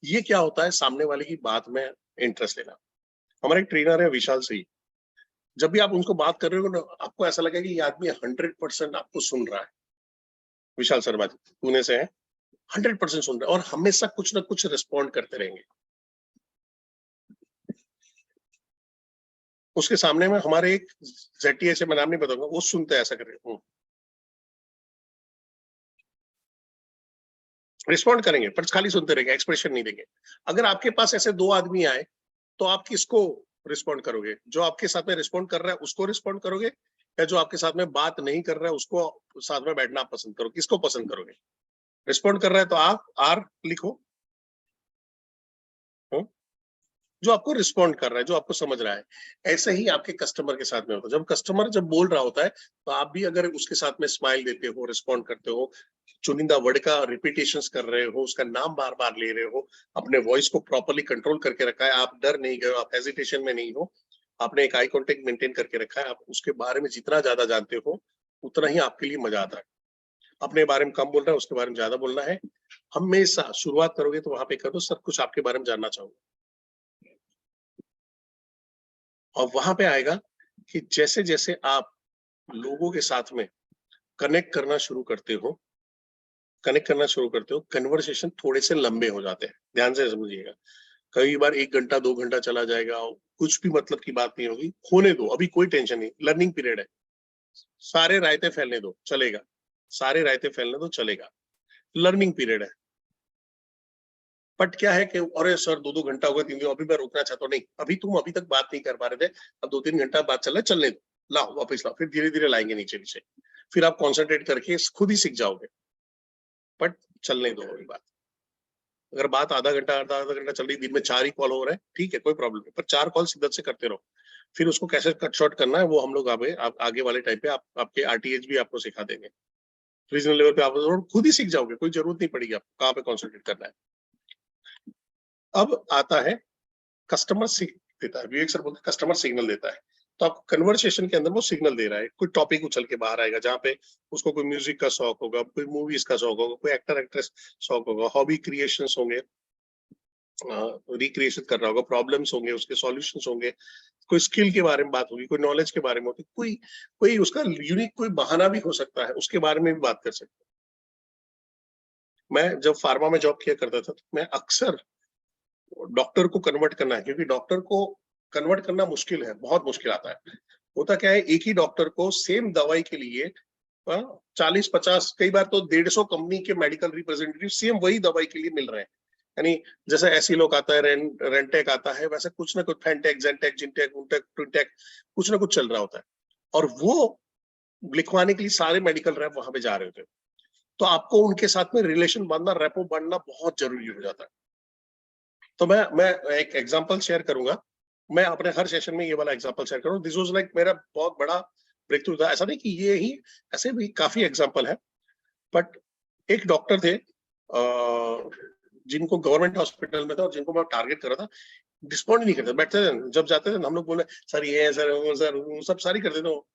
S1: ये क्या होता है, सामने वाले की बात में इंटरेस्ट लेना। हमारे एक ट्रेनर है विशाल सिंह, जब भी आप उनको बात कर रहे हो ना आपको ऐसा लगेगा कि ये आदमी 100% आपको सुन रहा है। विशाल शर्मा जी पुणे से है, 100% सुन रहे हैं और हमेशा कुछ ना कुछ रिस्पॉन्ड करते रहेंगे। उसके सामने में हमारे एक जेटी से मैं नाम नहीं बताऊंगा, वो सुनते ऐसा कर रहे रिस्पॉन्ड करेंगे पर खाली सुनते रहेंगे, एक्सप्रेशन नहीं देंगे। अगर आपके पास ऐसे 2 आदमी आए तो आप किसको रिस्पॉन्ड करोगे, जो आपके साथ में रिस्पॉन्ड कर रहा है उसको रिस्पॉन्ड करोगे, या जो आपके साथ में बात नहीं कर रहा है उसको साथ में बैठना आप पसंद करोगे, किसको पसंद करोगे? रिस्पॉन्ड कर रहा है तो आप आर लिखो, जो आपको रिस्पॉन्ड कर रहा है, जो आपको समझ रहा है। ऐसे ही आपके कस्टमर के साथ में होता है, जब कस्टमर जब बोल रहा होता है तो आप भी अगर उसके साथ में स्माइल देते हो, रिस्पॉन्ड करते हो, चुनिंदा वर्ड का रिपीटेशंस कर रहे हो, उसका नाम बार बार ले रहे हो, अपने वॉइस को प्रॉपर्ली कंट्रोल करके रखा है, आप डर नहीं गए हो, आप हेजिटेशन में नहीं हो, आपने एक आई कॉन्टेक्ट मेंटेन करके रखा है, आप उसके बारे में जितना ज्यादा जानते हो उतना ही आपके लिए मजा आता है। अपने बारे में कम बोलना है, उसके बारे में ज्यादा बोलना है। हमेशा शुरुआत करोगे तो वहां पे करो सब कुछ आपके बारे में जानना चाहूंगा, और वहां पे आएगा कि जैसे जैसे आप लोगों के साथ में कनेक्ट करना शुरू करते हो, कन्वर्सेशन थोड़े से लंबे हो जाते हैं। ध्यान से समझिएगा, कई बार 1 घंटा 2 घंटा चला जाएगा, कुछ भी मतलब की बात नहीं होगी, होने दो, अभी कोई टेंशन नहीं, लर्निंग पीरियड है, सारे रायते फैलने दो चलेगा, सारे रायते फैलने दो चलेगा, लर्निंग पीरियड है। बट क्या है कि अरे सर 2-2 घंटा हो गया, 3 दिन, अभी मैं रुकना चाहता हूँ, नहीं अभी तुम अभी तक बात नहीं कर पा रहे थे, अब 2-3 घंटा बात चल रहा है, चलने दो, लाओ वापस लाओ, फिर धीरे धीरे लाएंगे नीचे नीचे, फिर आप कॉन्सेंट्रेट करके खुद ही सीख जाओगे, बट चलने दो अभी बात। अगर बात आधा घंटा चल रही, दिन में 4 ही कॉल हो रहे हैं, ठीक है कोई प्रॉब्लम नहीं, पर 4 कॉल शिद्दत से करते रहो। फिर उसको कैसे कट शॉर्ट करना है वो हम लोग आगे वाले टाइम पे आपके आरटीएच भी आपको सिखा देंगे, रीजनल लेवल पे आप खुद ही सीख जाओगे, कोई जरूरत नहीं पड़ेगी आपको कहाँ पे कॉन्सेंट्रेट करना है। अब आता है कस्टमर देता है, विवेक सर बोलते हैं कस्टमर सिग्नल देता है, तो आप कन्वर्सेशन के अंदर वो सिग्नल दे रहा है, कोई टॉपिक उछल के बाहर आएगा जहाँ पे उसको कोई म्यूजिक का शौक होगा, कोई मूवीज का शौक होगा, कोई एक्टर एक्ट्रेस शौक होगा, हॉबी क्रिएशंस होंगे, रिक्रिएशन कर रहा होगा, प्रॉब्लम्स होंगे, उसके सॉल्यूशंस होंगे, कोई स्किल के बारे में बात होगी, कोई नॉलेज के बारे में होगी, कोई कोई उसका यूनिक कोई बहाना भी हो सकता है, उसके बारे में भी बात कर सकते हैं। मैं जब फार्मा में जॉब किया करता था तो मैं अक्सर डॉक्टर को कन्वर्ट करना है, क्योंकि डॉक्टर को कन्वर्ट करना मुश्किल है, बहुत मुश्किल आता है। होता क्या है, एक ही डॉक्टर को सेम दवाई के लिए 40-50 कई बार तो 150 कंपनी के मेडिकल रिप्रेजेंटेटिव सेम वही दवाई के लिए मिल रहे हैं, यानी जैसे ऐसी लोग आता है, रेंटेक आता है, वैसे कुछ ना कुछ फेंटेक, जेंटेक, जिनटेक, उनटेक, ट्विनटेक, कुछ ना कुछ चल रहा होता है, और वो लिखवाने के लिए सारे मेडिकल रैप वहां पे जा रहे होते हैं। तो आपको उनके साथ में रिलेशन बांधना, रेपो बांधना बहुत जरूरी हो जाता है। तो मैं एक एग्जांपल शेयर करूंगा, मैं अपने हर सेशन में ये वाला एग्जांपल शेयर करूंगा। दिस वाज लाइक मेरा बहुत बड़ा ब्रेक थ्रू था। ऐसा नहीं कि ये ही, ऐसे भी काफी एग्जांपल है, बट एक डॉक्टर थे जिनको गवर्नमेंट हॉस्पिटल में था और जिनको मैं टारगेट कर रहा था, रिस्पॉन्ड नहीं करते, बैठते थे, जब जाते थे हम लोग बोले सर ये है, सर वो, सर वो, सब सारी कर देते हो।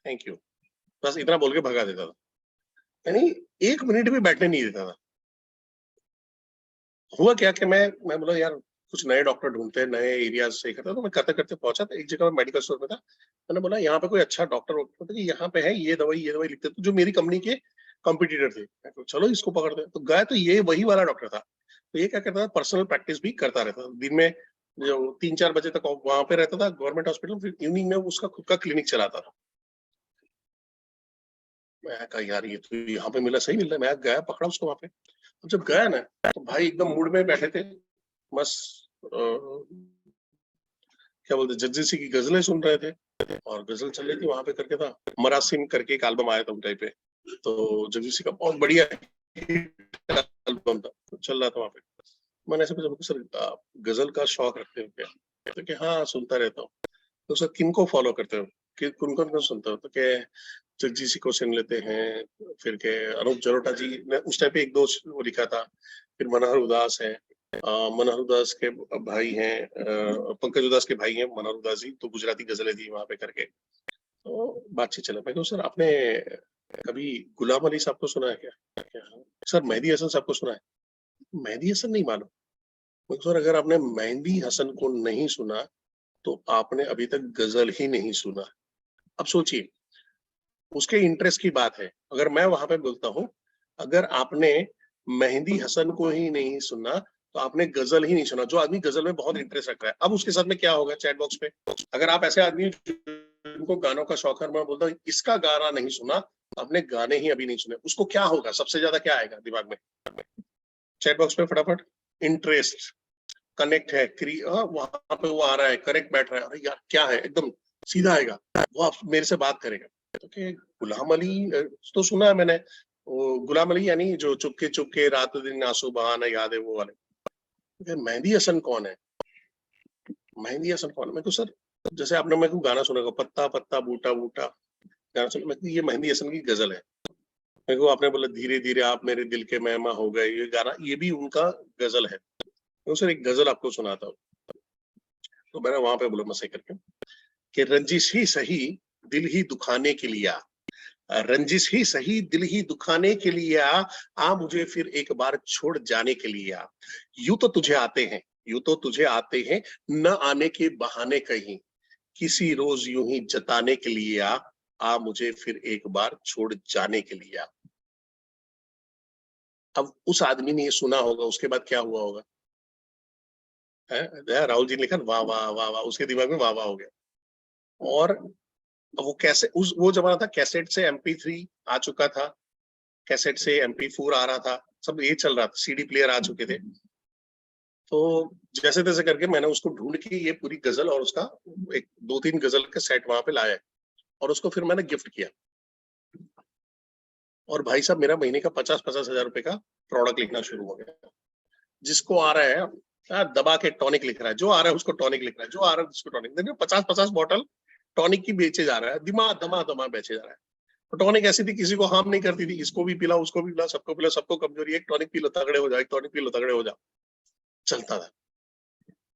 S1: थैंक यू, बस इतना बोल के भगा देता था, यानी 1 मिनट भी बैठने नहीं देता था। हुआ क्या कि मैं बोला यार कुछ नए डॉक्टर ढूंढते हैं, नए एरियाज से करते, तो मैं करते करते पहुंचा था एक जगह, मेडिकल स्टोर में था। मैंने बोला यहाँ पे कोई अच्छा डॉक्टर होता कि यहाँ पे है, ये दवाई लिखते थे, जो मेरी कंपनी के कॉम्पिटिटर थे। मैं कहा, चलो इसको पकड़ते हैं। तो गए तो ये वही वाला डॉक्टर था। तो ये क्या करता था, पर्सनल प्रैक्टिस भी करता रहता था, दिन में जो 3-4 बजे तक वहां पे रहता था गवर्नमेंट हॉस्पिटल, फिर इवनिंग में उसका खुद का क्लिनिक चलाता था। मैं कहा यार ये तो यहाँ पे मिला, सही मिल रहा है। मैं गया, पकड़ा उसको वहां पे। अब जब गया ना, तो भाई एकदम मूड में बैठे थे, बस क्या बोलते, जगजीत सिंह की गजलें सुन रहे थे, और गजल चल रही थी वहां पे करके था, मरासिम करके एक एल्बम आया था उस टाइम पे, तो जगजीत सिंह का बहुत बढ़िया एल्बम था, तो चल रहा था वहां पे। मैंने ऐसे पूछा, सर आप गजल का शौक रखते हो क्या? तो कि हाँ सुनता रहता हूँ। तो सर किन को फॉलो करते हो, कि कौन कौन सुनते हो? तो क्या जगजीत सिंह को सुन लेते हैं, फिर के अनूप जलोटा जी ने उस टाइम पे एक दो वो लिखा था, फिर मनोहर उदास है, मनोहर उदास के भाई हैं, पंकज उदास के भाई हैं मनोहर उदास जी, तो गुजराती गजलें दी वहां पे करके। तो बातचीत चला, मैं सर आपने कभी गुलाम अली साहब को सुना है क्या? क्या सर मेहदी हसन साहब को सुना है? मेहदी हसन नहीं मालूम? सर अगर आपने मेहदी हसन को नहीं सुना तो आपने अभी तक गजल ही नहीं सुना। अब सोचिए, उसके इंटरेस्ट की बात है। अगर मैं वहां पे बोलता हूँ, अगर आपने मेहंदी हसन को ही नहीं सुना तो आपने गजल ही नहीं सुना। जो आदमी गजल में बहुत इंटरेस्ट रखता है, अब उसके साथ में क्या होगा चैट बॉक्स पे, अगर आप ऐसे आदमी जिनको गानों का शौक है, मैं बोलता हूँ इसका गाना नहीं सुना, आपने गाने ही अभी नहीं सुने, उसको क्या होगा, सबसे ज्यादा क्या आएगा दिमाग में? चैट बॉक्स पे फटाफट इंटरेस्ट, कनेक्ट है, वहां पे वो आ रहा है, करेक्ट बैठ रहा है, अरे यार क्या है, एकदम सीधा आएगा, वो आप मेरे से बात करेगा। तो कि गुलाम अली तो सुना है मैंने, वो गुलाम अली यानी जो चुपके चुपके रात दिन आंसू बहाना याद है, वो वाले। फिर मेहंदी हसन कौन है? मेहंदी हसन कौन है? मैं तो सर, जैसे आपने मेरे को गाना सुना, पत्ता पत्ता बूटा बूटा, गाना सुना, मैं ये मेहंदी हसन की गजल है। मेरे को आपने बोला धीरे धीरे आप मेरे दिल के मेहमा हो गए, ये गाना ये भी उनका गजल है। मैं सर एक गजल आपको सुनाता हूँ। तो मैंने वहां पे बोला मसे करके कि रंजिश ही सही दिल ही दुखाने के लिए आ, रंजिश ही सही दिल ही दुखाने के लिए आ मुझे फिर एक बार छोड़ जाने के लिए आ। यूं तो तुझे आते हैं, यूं तो तुझे आते हैं, न आने के बहाने कहीं, किसी रोज यूं ही जताने के लिए आ मुझे फिर एक बार छोड़ जाने के लिए आ। अब उस आदमी ने ये सुना होगा, उसके बाद क्या हुआ होगा? है राहुल जी ने लिखा वाह वाह वाह वाह, उसके दिमाग में वाह वाह हो गया। और वो कैसे, उस वो जमाना था कैसेट से MP3 आ चुका था, कैसेट से MP4 आ रहा था, सब ये चल रहा था, CD प्लेयर आ चुके थे। तो जैसे तैसे करके मैंने उसको ढूंढ के ये पूरी गजल और उसका एक 2-3 गजल का सेट वहां पे लाया, और उसको फिर मैंने गिफ्ट किया। और भाई साहब मेरा महीने का 50-50 हजार रुपए का प्रोडक्ट लिखना शुरू हो गया। जिसको आ रहा है दबा के टॉनिक लिख रहा है, जो आ रहा है उसको टॉनिक लिख रहा है, जो आ रहा है उसको टॉनिक। देखिए 50-50 बॉटल टॉनिक की बेचे जा रहा है, दिमाग दमा दमा बेचे जा रहा है। तो टॉनिक ऐसी थी, किसी को हार्म नहीं करती थी, इसको भी पिला, उसको भी पिला, सबको कमजोरी, एक टॉनिक पी लो तगड़े हो जाओ, एक टॉनिक पी लो तगड़े हो जाओ, चलता था।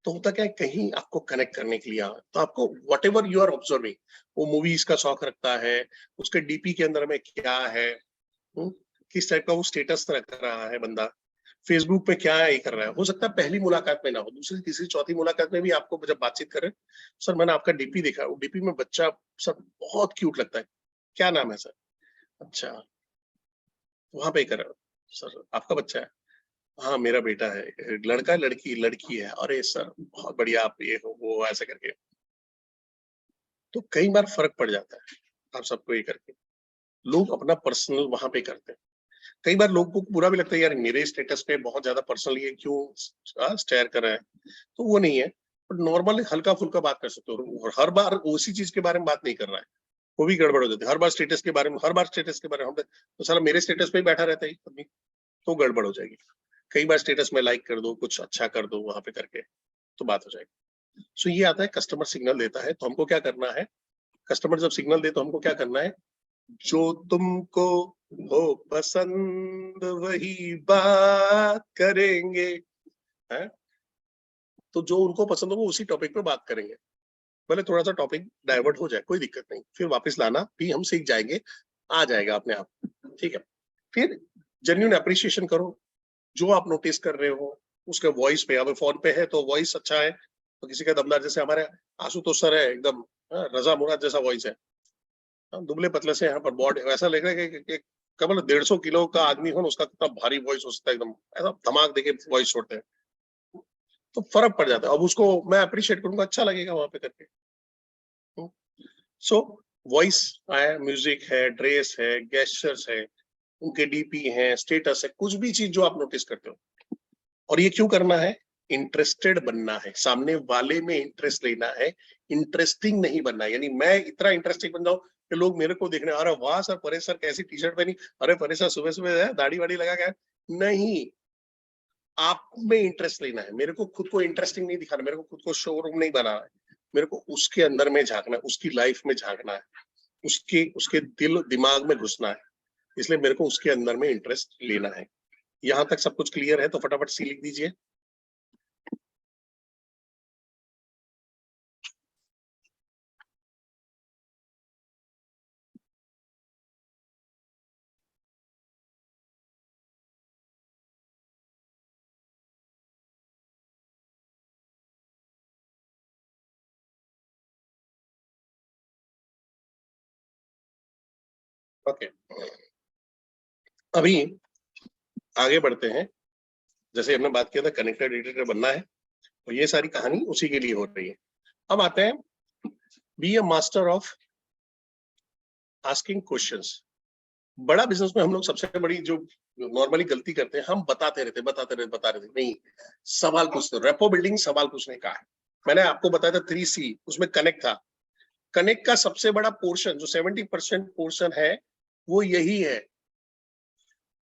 S1: तो होता क्या है, कहीं आपको कनेक्ट करने के लिए तो आपको whatever you are observing, वो मूवीज का शौक रखता है, उसके डीपी के अंदर में क्या है, किस टाइप का वो स्टेटस रख रहा है बंदा, फेसबुक पे क्या ये कर रहा है। हो सकता है पहली मुलाकात में ना हो, दूसरी तीसरी चौथी मुलाकात में भी आपको जब बातचीत करें, सर मैंने आपका डीपी देखा, वो डीपी में बच्चा सर बहुत क्यूट लगता है, क्या नाम है सर? अच्छा, वहां पे कर रहे हो सर, आपका बच्चा है? हाँ मेरा बेटा है। लड़का लड़की? लड़की है। अरे सर बहुत बढ़िया, आप ये हो वो ऐसे करके। तो कई बार फर्क पड़ जाता है आप सबको ये करके। लोग अपना पर्सनल वहां पे करते हैं। कई बार लोगों को बुरा भी लगता है, यार मेरे स्टेटस पे बहुत ज्यादा पर्सनल ये क्यों शेयर कर रहा है, तो वो नहीं है। बट नॉर्मल हल्का फुल्का बात कर सकते हो, और हर बार उसी चीज के बारे में बात नहीं कर रहा है, वो भी गड़बड़ हो जाती है। हर बार स्टेटस के बारे में, हर बार स्टेटस के बारे में हम तो साला मेरे स्टेटस पे ही बैठा रहता है आदमी, तो गड़बड़ हो जाएगी। कई बार स्टेटस में लाइक कर दो, कुछ अच्छा कर दो वहां पे करके, तो बात हो जाएगी। सो ये आता है कस्टमर सिग्नल देता है, तो हमको क्या करना है, कस्टमर जब सिग्नल दे तो हमको क्या करना है, जो तुमको हो पसंद वही बात करेंगे, है? तो जो उनको पसंद हो वो उसी टॉपिक पे बात करेंगे, भले थोड़ा सा टॉपिक डाइवर्ट हो जाए, कोई दिक्कत नहीं, फिर वापस लाना भी हम सीख जाएंगे, आ जाएगा अपने आप, ठीक है। फिर जेन्युइन अप्रिशिएशन करो, जो आप नोटिस कर रहे हो उसके वॉइस पे, अब फोन पे है तो वॉइस अच्छा है, तो किसी का दमदार, जैसे हमारे आशुतोष सर है एकदम, रजा मुराद जैसा वॉइस है, दुबले पतले से यहाँ पर बॉडी, वैसा लग रहा है कि केवल 150 किलो का आदमी हो, उसका कितना भारी वॉइस हो सकता है, एकदम ऐसा धमाक देके वॉइस छोड़ते हैं, तो फर्क पड़ जाता है। अब उसको मैं अप्रिशिएट करूंगा, अच्छा लगेगा वहां पे करके। सो वॉइस है, म्यूजिक है, ड्रेस है, गेस्चर्स है, उनके डीपी है, स्टेटस है, कुछ भी चीज जो आप नोटिस करते हो। और ये क्यों करना है, इंटरेस्टेड बनना है, सामने वाले में इंटरेस्ट लेना है, इंटरेस्टिंग नहीं बनना है। यानी मैं इतना इंटरेस्टिंग बन जाऊं कि लोग मेरे को देखने, अरे वाह सर, परेश सर कैसी टी शर्ट पहनी, अरे परेश सर सुबह सुबह दाढ़ी वाड़ी लगा गया, नहीं, आप में इंटरेस्ट लेना है। मेरे को खुद को इंटरेस्टिंग नहीं दिखाना, मेरे को खुद को शोरूम नहीं बनाना है, मेरे को उसके अंदर में झांकना है, उसकी लाइफ में झांकना है, उसके दिल दिमाग में घुसना है, इसलिए मेरे को उसके अंदर में इंटरेस्ट लेना है। यहाँ तक सब कुछ क्लियर है तो फटाफट सी लिख दीजिए। ओके, अभी आगे बढ़ते हैं। जैसे हमने बात किया था कनेक्टेड एडिटर बनना है, तो ये सारी कहानी उसी के लिए हो रही है। अब आते हैं, be a master of asking questions. बड़ा बिजनेस में हम लोग सबसे बड़ी जो नॉर्मली गलती करते हैं, हम बताते रहते नहीं, सवाल पूछते। रेपो बिल्डिंग सवाल पूछने का है। मैंने आपको बताया था 3C, उसमें कनेक्ट था। कनेक्ट का सबसे बड़ा पोर्शन, जो 70% पोर्शन है, वो यही है,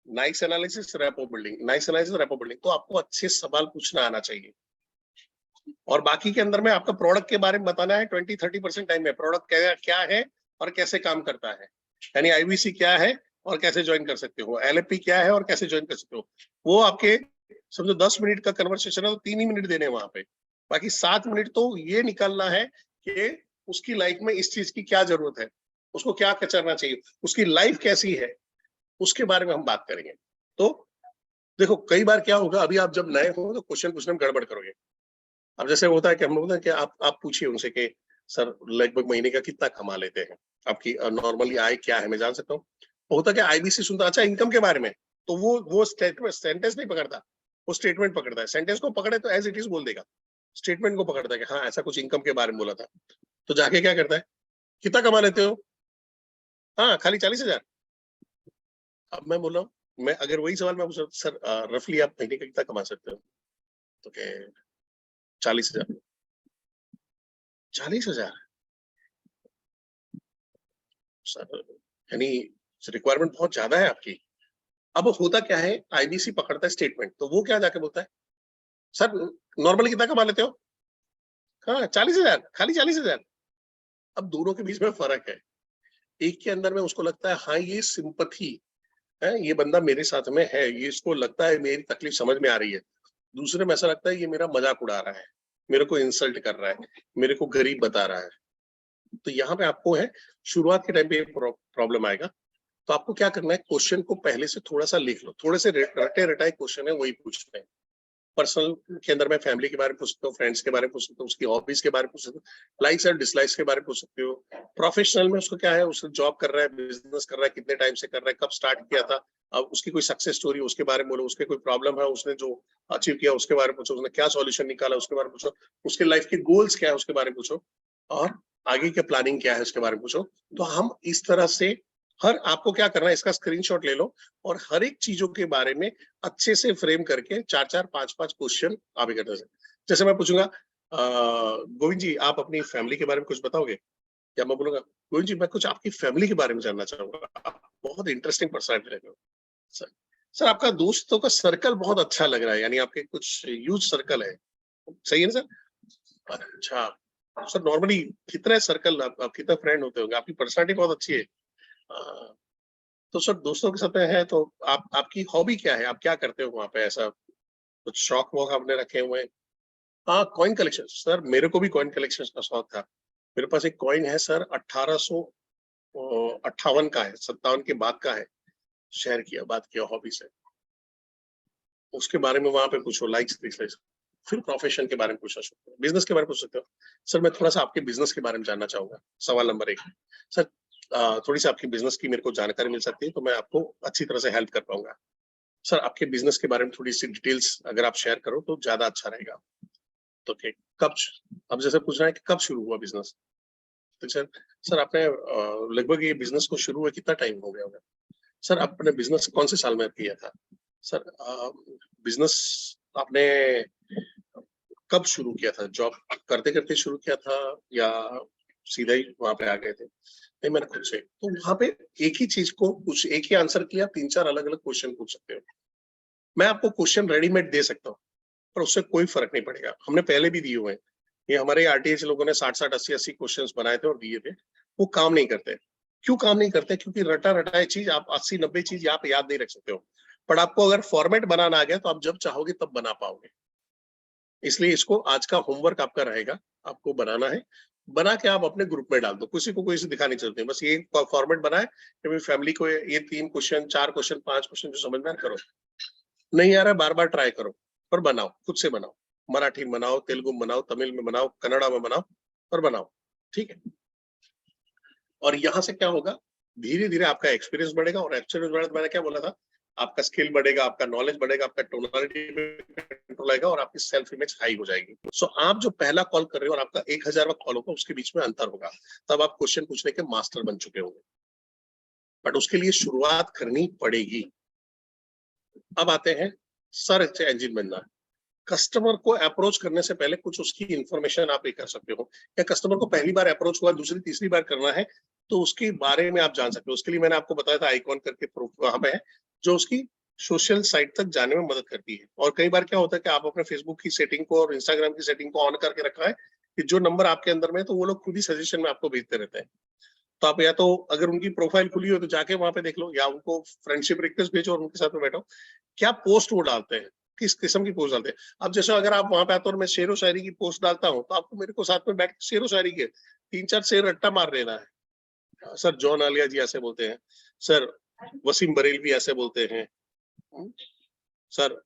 S1: nice analysis, rapport building, nice analysis, rapport building. तो आपको अच्छे सवाल पूछना आना चाहिए, और बाकी के अंदर में आपका प्रोडक्ट के बारे में बताना है। 20-30% टाइम में प्रोडक्ट क्या है और कैसे काम करता है, यानी आईवीसी क्या है और कैसे ज्वाइन कर सकते हो, एलएपी क्या है और कैसे ज्वाइन कर सकते हो। वो आपके समझो 10 मिनट का कन्वर्सेशन है, तो 3 ही मिनट देने वहां पे, बाकी 7 मिनट तो ये निकालना है कि उसकी लाइफ में इस चीज की क्या जरूरत है, उसको क्या करना चाहिए, उसकी लाइफ कैसी है, उसके बारे में हम बात करेंगे। तो देखो, कई बार क्या होगा, अभी आप जब नए हो तो क्वेश्चन पूछने में गड़बड़ करोगे। अब जैसे होता है कि हम लोग कि आप पूछिए उनसे कि सर लगभग महीने का कितना कमा लेते हैं, आपकी नॉर्मली आय क्या है, मैं जान सकता हूँ। होता क्या, आईबीसी सुनता, अच्छा इनकम के बारे में, तो वो स्टेटमेंट सेंटेंस नहीं पकड़ता, वो स्टेटमेंट पकड़ता है। सेंटेंस को पकड़े तो एज इट इज बोल देगा, स्टेटमेंट को पकड़ता है कि हाँ ऐसा कुछ इनकम के बारे में बोला था। तो जाके क्या करता है, कितना कमा लेते हो, हाँ खाली 40,000। अब मैं बोल रहा हूँ, मैं अगर वही सवाल मैं पूछ रहा हूँ, सर रफली आप महीने का कितना कमा सकते हो, तो क्या 40,000। 40,000 सर, यानी रिक्वायरमेंट बहुत ज्यादा है आपकी। अब होता क्या है, आईबीसी पकड़ता है स्टेटमेंट, तो वो क्या जाके बोलता है, सर नॉर्मली कितना कमा लेते हो, हाँ 40,000, खाली 40,000। अब दोनों के बीच में फर्क है, एक के अंदर में उसको लगता है हाँ ये सिंपथी है, ये बंदा मेरे साथ में है, ये इसको लगता है मेरी तकलीफ समझ में आ रही है। दूसरे में ऐसा लगता है ये मेरा मजाक उड़ा रहा है, मेरे को इंसल्ट कर रहा है, मेरे को गरीब बता रहा है। तो यहाँ पे आपको है, शुरुआत के टाइम पे प्रॉब्लम आएगा। तो आपको क्या करना है, क्वेश्चन को पहले से थोड़ा सा लिख लो, थोड़े से रटे रटाए क्वेश्चन है वही पूछते हैं। पर्सनल के अंदर में फैमिली के बारे में पूछ सकते हो, फ्रेंड्स के बारे में पूछ सकते हो, उसकी हॉबीज के बारे में पूछ सकते हो, लाइक्स और डिसलाइक्स के बारे में पूछ सकते हो। प्रोफेशनल में उसको क्या है, उसने जॉब कर रहा है, बिजनेस कर रहा है, कितने टाइम से कर रहा है, कब स्टार्ट किया था, अब उसकी कोई सक्सेस स्टोरी उसके बारे में बोलो, उसके कोई प्रॉब्लम है उसने जो अचीव किया उसके बारे में पूछो, उसने क्या सॉल्यूशन निकाला उसके बारे में पूछो, उसके लाइफ के गोल्स क्या है उसके बारे में पूछो, और आगे क्या प्लानिंग क्या है उसके बारे में पूछो। तो हम इस तरह से हर आपको क्या करना है, इसका स्क्रीनशॉट ले लो और हर एक चीजों के बारे में अच्छे से फ्रेम करके 4-4, 5-5 क्वेश्चन आप ही करते हैं। जैसे मैं पूछूंगा गोविंद जी आप अपनी फैमिली के बारे में कुछ बताओगे, या मैं बोलूंगा गोविंद जी मैं कुछ आपकी फैमिली के बारे में जानना चाहूंगा, आप बहुत इंटरेस्टिंग पर्सनैलिटी रहते हो। सर सर आपका दोस्तों का सर्कल बहुत अच्छा लग रहा है, यानी आपके कुछ यूज सर्कल है, सही है ना सर? अच्छा सर, नॉर्मली कितने सर्कल आप कितने फ्रेंड होते होंगे, आपकी पर्सनैलिटी बहुत अच्छी है। अ, तो सर दोस्तों के साथ में है तो आप आपकी हॉबी क्या है, आप क्या करते हो वहाँ पे, ऐसा कुछ शौक वौक आपने रखे हुए हैं? हाँ, कॉइन कलेक्शन, सर मेरे को भी कॉइन कलेक्शन का शौक था। मेरे पास एक कॉइन है सर 1858 का है, 57 के बाद का है। शेयर किया, बात किया हॉबी से। उसके बारे में वहाँ पे पूछो, लाइक्स डिसलाइक्स। फिर प्रोफेशन के बारे में पूछ सकते हो, बिजनेस के बारे में पूछ सकते हो। सर मैं थोड़ा सा आपके बिजनेस के बारे में जानना चाहूंगा, सवाल नंबर 1। सर थोड़ी सी आपकी बिजनेस की मेरे को जानकारी मिल सकती है तो मैं आपको अच्छी तरह से हेल्प कर पाऊंगा। सर आपके बिजनेस के बारे में थोड़ी सी डिटेल्स अगर आप शेयर करो तो ज्यादा अच्छा रहेगा। तो कब, अब जैसे पूछ रहे हैं कि कब शुरू हुआ बिजनेस, तो सर आपने लगभग ये बिजनेस को शुरू हुए कितना टाइम हो गया होगा? सर आपने बिजनेस कौन से साल में किया था? सर बिजनेस आपने कब शुरू किया था, जॉब करते करते शुरू किया था या सीधा ही वहां पे आ गए थे? नहीं, मैंने खुद से। तो वहां पे एक ही चीज को कुछ एक ही आंसर किया, 3-4 अलग अलग क्वेश्चन पूछ सकते हो। मैं आपको क्वेश्चन रेडीमेड दे सकता हूँ पर उससे कोई फर्क नहीं पड़ेगा, हमने पहले भी दिए हुए हैं। ये हमारे आरटीएच लोगों ने 60-60, 80-80 क्वेश्चंस बनाए थे और दिए थे, वो काम नहीं करते। क्यों काम नहीं करते? क्योंकि रटा रटाए चीज आप 80-90 चीज आप याद नहीं रख सकते हो, पर आपको अगर फॉर्मेट बनाना आ गया तो आप जब चाहोगे तब बना पाओगे। इसलिए इसको आज का होमवर्क आपका रहेगा, आपको बनाना है, बना के आप अपने ग्रुप में डाल दो, किसी को कोई से दिखा नहीं चलते, बस ये फॉर्मेट बनाए कि भाई फैमिली को ये 3 क्वेश्चन, 4 क्वेश्चन, 5 क्वेश्चन जो समझ में करो, नहीं आ रहा है बार-बार ट्राई करो, पर बनाओ, खुद से बनाओ। मराठी में बनाओ, तेलुगु में बनाओ, तमिल में बनाओ, कन्नड़ा में बनाओ, पर बनाओ, ठीक है? और यहाँ से क्या होगा, धीरे-धीरे आपका एक्सपीरियंस बढ़ेगा और एक्सपीरियंस बढ़ा तो मैंने क्या बोला था, आपका स्किल बढ़ेगा, आपका नॉलेज बढ़ेगा, आपका टोनालिटी पे कंट्रोल आएगा और आपकी सेल्फ इमेज हाई हो जाएगी। सो आप जो पहला कॉल कर रहे हो और आपका 1000वां कॉल होगा, उसके बीच में अंतर होगा। तब आप क्वेश्चन पूछने के मास्टर बन चुके होंगे। बट उसके लिए शुरुआत करनी पड़ेगी। अब आते हैं सर्च इंजन बनना। कस्टमर को अप्रोच करने से पहले कुछ उसकी इंफॉर्मेशन आप ये कर सकते हो, या कस्टमर को पहली बार अप्रोच हुआ, दूसरी तीसरी बार करना है तो उसके बारे में आप जान सकते हो। उसके लिए मैंने आपको बताया था आइकॉन करके प्रूफ वहां पे है, जो उसकी सोशल साइट तक जाने में मदद करती है। और कई बार क्या होता है कि आप अपने फेसबुक की सेटिंग को और इंस्टाग्राम की सेटिंग को ऑन करके रखा है कि जो नंबर आपके अंदर में है तो वो लोग खुद ही सजेशन में आपको भेजते रहते हैं। तो आप या तो अगर उनकी प्रोफाइल खुली हो तो जाके वहां पे देख लो, या उनको फ्रेंडशिप रिक्वेस्ट भेजो और उनके साथ में बैठो, क्या पोस्ट वो डालते हैं, किस किस्म की पोस्ट डालते हैं। अब जैसे अगर आप वहां पे आते हो और मैं शेरो शायरी की पोस्ट डालता हूँ तो आपको मेरे को साथ में बैठ के शेरो शायरी के 3-4 शेर रट्टा मार लेना है। सर जॉन आलिया जी ऐसे बोलते हैं, सर वसीम बरेलवी ऐसे बोलते हैं, सर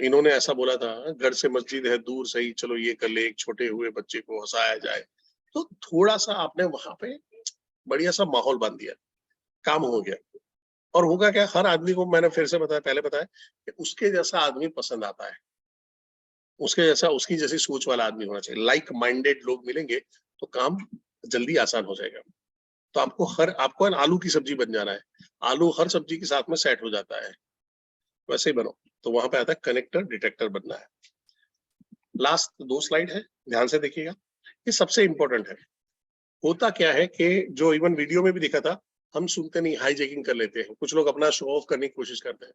S1: इन्होंने ऐसा बोला था, घर से मस्जिद है दूर सही, चलो ये कर ले, एक छोटे हुए बच्चे को हंसाया जाए। तो थोड़ा सा आपने वहां पे बढ़िया सा माहौल बन दिया, काम हो गया। और होगा क्या, हर आदमी को मैंने फिर से बताया, पहले बताया कि उसके जैसा आदमी पसंद आता है, उसके जैसा, उसकी जैसी सोच वाला आदमी होना चाहिए। लाइक माइंडेड लोग मिलेंगे तो काम जल्दी आसान हो जाएगा। तो आपको आलू की सब्जी बन जाना है, आलू हर सब्जी के साथ में सेट हो जाता है, वैसे ही बनो। तो वहां पे आता है कनेक्टर डिटेक्टर बनना है। लास्ट 2 स्लाइड है, ध्यान से देखिएगा, ये सबसे इंपॉर्टेंट है। होता क्या है कि जो इवन वीडियो में भी दिखा था, हम सुनते नहीं, हाईजैकिंग कर लेते हैं। कुछ लोग अपना शो ऑफ करने की कोशिश करते हैं,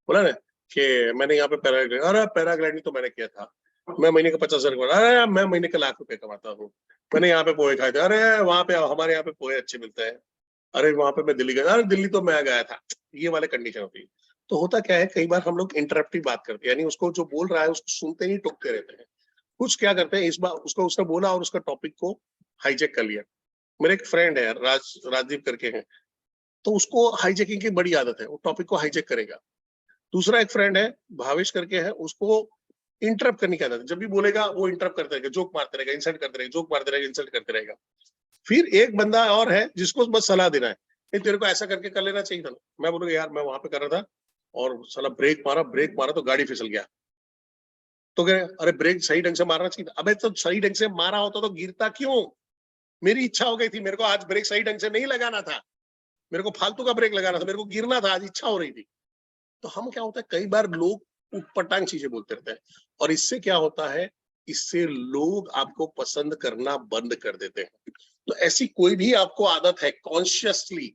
S1: बोला ना कि मैंने यहाँ पे पैराग्लाइडिंग, अरे पैराग्लाइडिंग तो मैंने किया था, मैं महीने का 50,000 कमाता, अरे मैं महीने का ₹1,00,000 कमाता हूँ, मैंने यहाँ पे पोहे खाए थे, अरे वहां पे हमारे यहाँ पे पोहे अच्छे मिलते हैं, अरे वहां पे मैं दिल्ली गया, अरे दिल्ली तो मैं गया था। ये वाले कंडीशन होती है। तो होता क्या है, कई बार हम लोग इंटरप्टिव बात करते हैं, यानी उसको जो बोल रहा है उसको सुनते ही टोकते रहते हैं। कुछ क्या करते हैं, इस बार उसको उसने बोला और उसका टॉपिक को हाईजैक कर लिया। मेरे एक फ्रेंड है राजदीप करके हैं, तो उसको हाईजैकिंग की बड़ी आदत है, वो टॉपिक को हाईजैक करेगा। दूसरा एक फ्रेंड है भावेश करके है, उसको इंटरप्ट करने की आदत है, जब भी बोलेगा वो इंटरप्ट करते रहेगा, जोक मारते रहेगा, इंसल्ट करते रहेगा, जोक मारते रहेगा, इंसल्ट करते रहेगा। फिर एक बंदा और है जिसको बस सलाह देना है, नहीं तेरे को ऐसा करके कर लेना चाहिए था ना। मैं बोलूंगा यार मैं वहां पे कर रहा था और साला ब्रेक मारा तो गाड़ी फिसल गया। तो कह अरे ब्रेक सही ढंग से मारना चाहिए था। अबे तो सही ढंग से मारा होता तो गिरता क्यों? मेरी इच्छा हो गई थी, मेरे को आज ब्रेक सही ढंग से नहीं लगाना था, मेरे को फालतू का ब्रेक लगाना था, मेरे को गिरना था, आज इच्छा हो रही थी। तो हम क्या होता है, कई बार लोग उटपटांग चीजें बोलते रहते हैं, और इससे क्या होता है, इससे लोग आपको पसंद करना बंद कर देते हैं। तो ऐसी कोई भी आपको आदत है, कॉन्शियसली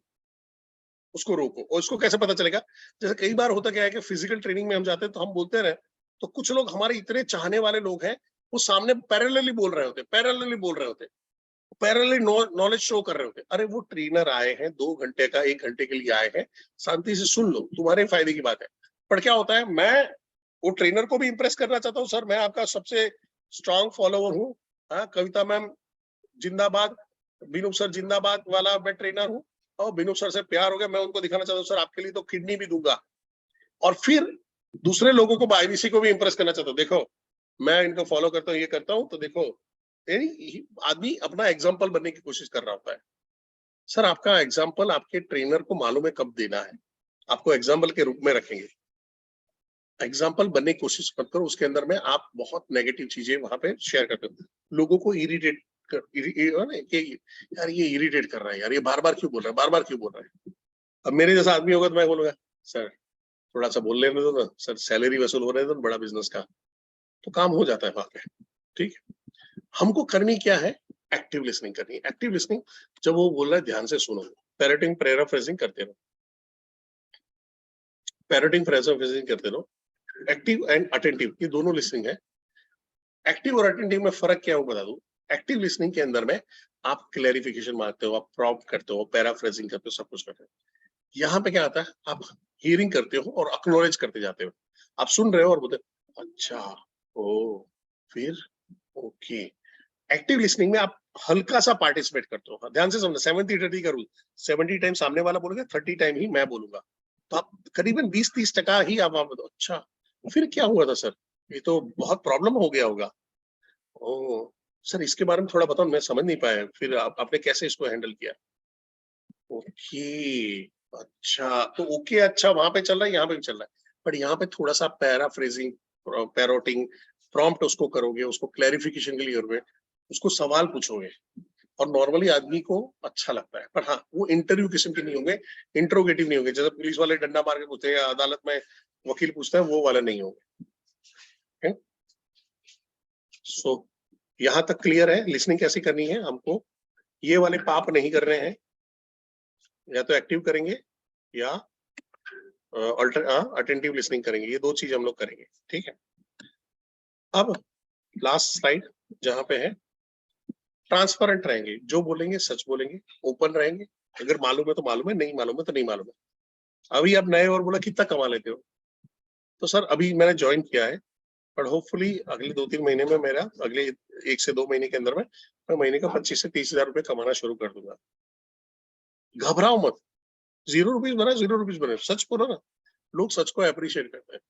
S1: उसको रोको। और उसको कैसे पता चलेगा, जैसे कई बार होता क्या है कि फिजिकल ट्रेनिंग में हम जाते हैं तो हम बोलते रहे, तो कुछ लोग हमारे इतने चाहने वाले लोग हैं, वो सामने पैरेलली बोल रहे होते, पैरेलली नॉलेज शो कर रहे होते। अरे वो ट्रेनर आए हैं 2 घंटे का, 1 घंटे के लिए आए हैं, शांति से सुन लो, तुम्हारे फायदे की बात है। पर क्या होता है, मैं वो ट्रेनर को भी इंप्रेस करना चाहता हूँ, सर मैं आपका सबसे स्ट्रॉन्ग फॉलोवर हूँ, हाँ कविता मैम जिंदाबाद, बिनू सर जिंदाबाद वाला मैं ट्रेनर हूँ, और बिनू सर से प्यार हो गया, मैं उनको दिखाना चाहता हूँ सर आपके लिए तो किडनी भी दूंगा। और फिर दूसरे लोगों को, आईबीसी को भी इंप्रेस करना चाहता हूँ, देखो मैं इनको फॉलो करता हूँ, ये करता हूँ, तो देखो आदमी अपना एग्जाम्पल बनने की कोशिश कर रहा होता है। सर आपका एग्जाम्पल आपके ट्रेनर को मालूम है कब देना है, आपको एग्जाम्पल के रूप में रखेंगे। एग्जाम्पल बनने की कोशिश मत करो, उसके अंदर में आप बहुत नेगेटिव चीजें वहां पे शेयर करते हो, लोगों को इरिटेट यार ये इरिटेट कर रहा है, यार ये बार बार क्यों बोल रहा है, बार बार क्यों बोल रहा है। अब मेरे जैसा आदमी होगा तो मैं बोलूंगा सर थोड़ा सा बोल लेने दो ना सर, सैलरी वसूल हो रहे हैं तो बड़ा बिजनेस का, तो काम हो जाता है वहां पे। ठीक है, हमको करनी क्या है, एक्टिव लिसनिंग करनी है। एक्टिव लिसनिंग, जब वो बोल रहा है ध्यान से सुनो, पैरेटिंग पैराफ्रेजिंग करते रहो, पैरेटिंग पैराफ्रेजिंग करते रहो। एक्टिव एंड अटेंटिव ये दोनों लिसनिंग है। एक्टिव और अटेंटिव में फर्क क्या है वो बता दूं। एक्टिव लिसनिंग के अंदर में आप क्लैरिफिकेशन मांगते हो, आप प्रॉम्प्ट करते हो, पैराफ्रेजिंग करते हो, सब कुछ करते हो। यहाँ पे क्या आता है, आप हियरिंग करते हो और एक्नॉलेज करते जाते हो। आप सुन रहे हो और बोलते अच्छा, ओ, फिर, ओके। एक्टिव लिसनिंग में आप हल्का सा पार्टिसिपेट करते हो। ध्यान से समझना 70-30 का रूल, 70 टाइम सामने वाला बोलेगा, 30 टाइम ही मैं बोलूंगा। तो आप करीबन 20-30% ही आप अच्छा फिर क्या हुआ था सर, ये तो बहुत प्रॉब्लम हो गया होगा, ओ सर इसके बारे में थोड़ा बताओ, मैं समझ नहीं पाया, फिर आपने कैसे इसको हैंडल किया। ओके, अच्छा तो ओके, अच्छा वहां पे चल रहा है, यहाँ पे भी चल रहा है, पर यहाँ पे थोड़ा सा पैराफ्रेजिंग, पैरोटिंग, प्रॉम्प्ट उसको करोगे, उसको क्लैरिफिकेशन के लिए करोगे, उसको सवाल पूछोगे, और नॉर्मली आदमी को अच्छा लगता है। पर हाँ वो इंटरव्यू किस्म के नहीं होंगे, इंट्रोगेटिव नहीं होंगे, जैसे पुलिस वाले डंडा मार के पूछते हैं या अदालत में वकील पूछता है, वो वाला नहीं होंगे। सो यहाँ तक क्लियर है, लिसनिंग कैसी करनी है हमको, ये वाले पाप नहीं कर रहे हैं, या तो एक्टिव करेंगे या अटेंटिव लिसनिंग करेंगे, ये 2 चीज हम लोग करेंगे। ठीक है, अब लास्ट स्लाइड जहां पे है, ट्रांसपेरेंट रहेंगे, जो बोलेंगे सच बोलेंगे, ओपन रहेंगे, अगर मालूम है तो मालूम है, नहीं मालूम है तो नहीं मालूम है। अभी आप नए और बोला कितना कमा लेते हो, तो सर अभी मैंने ज्वाइन किया है, पर होपफुली अगले 2-3 महीने में मेरा, अगले 1 से 2 महीने के अंदर में मैं महीने का 25 से 30 हजार रुपए कमाना शुरू कर दूंगा। घबराओ मत, 0 रुपीज बना, 0 रुपीज बने, सच बोलो ना, लोग सच को अप्रिशिएट करते हैं।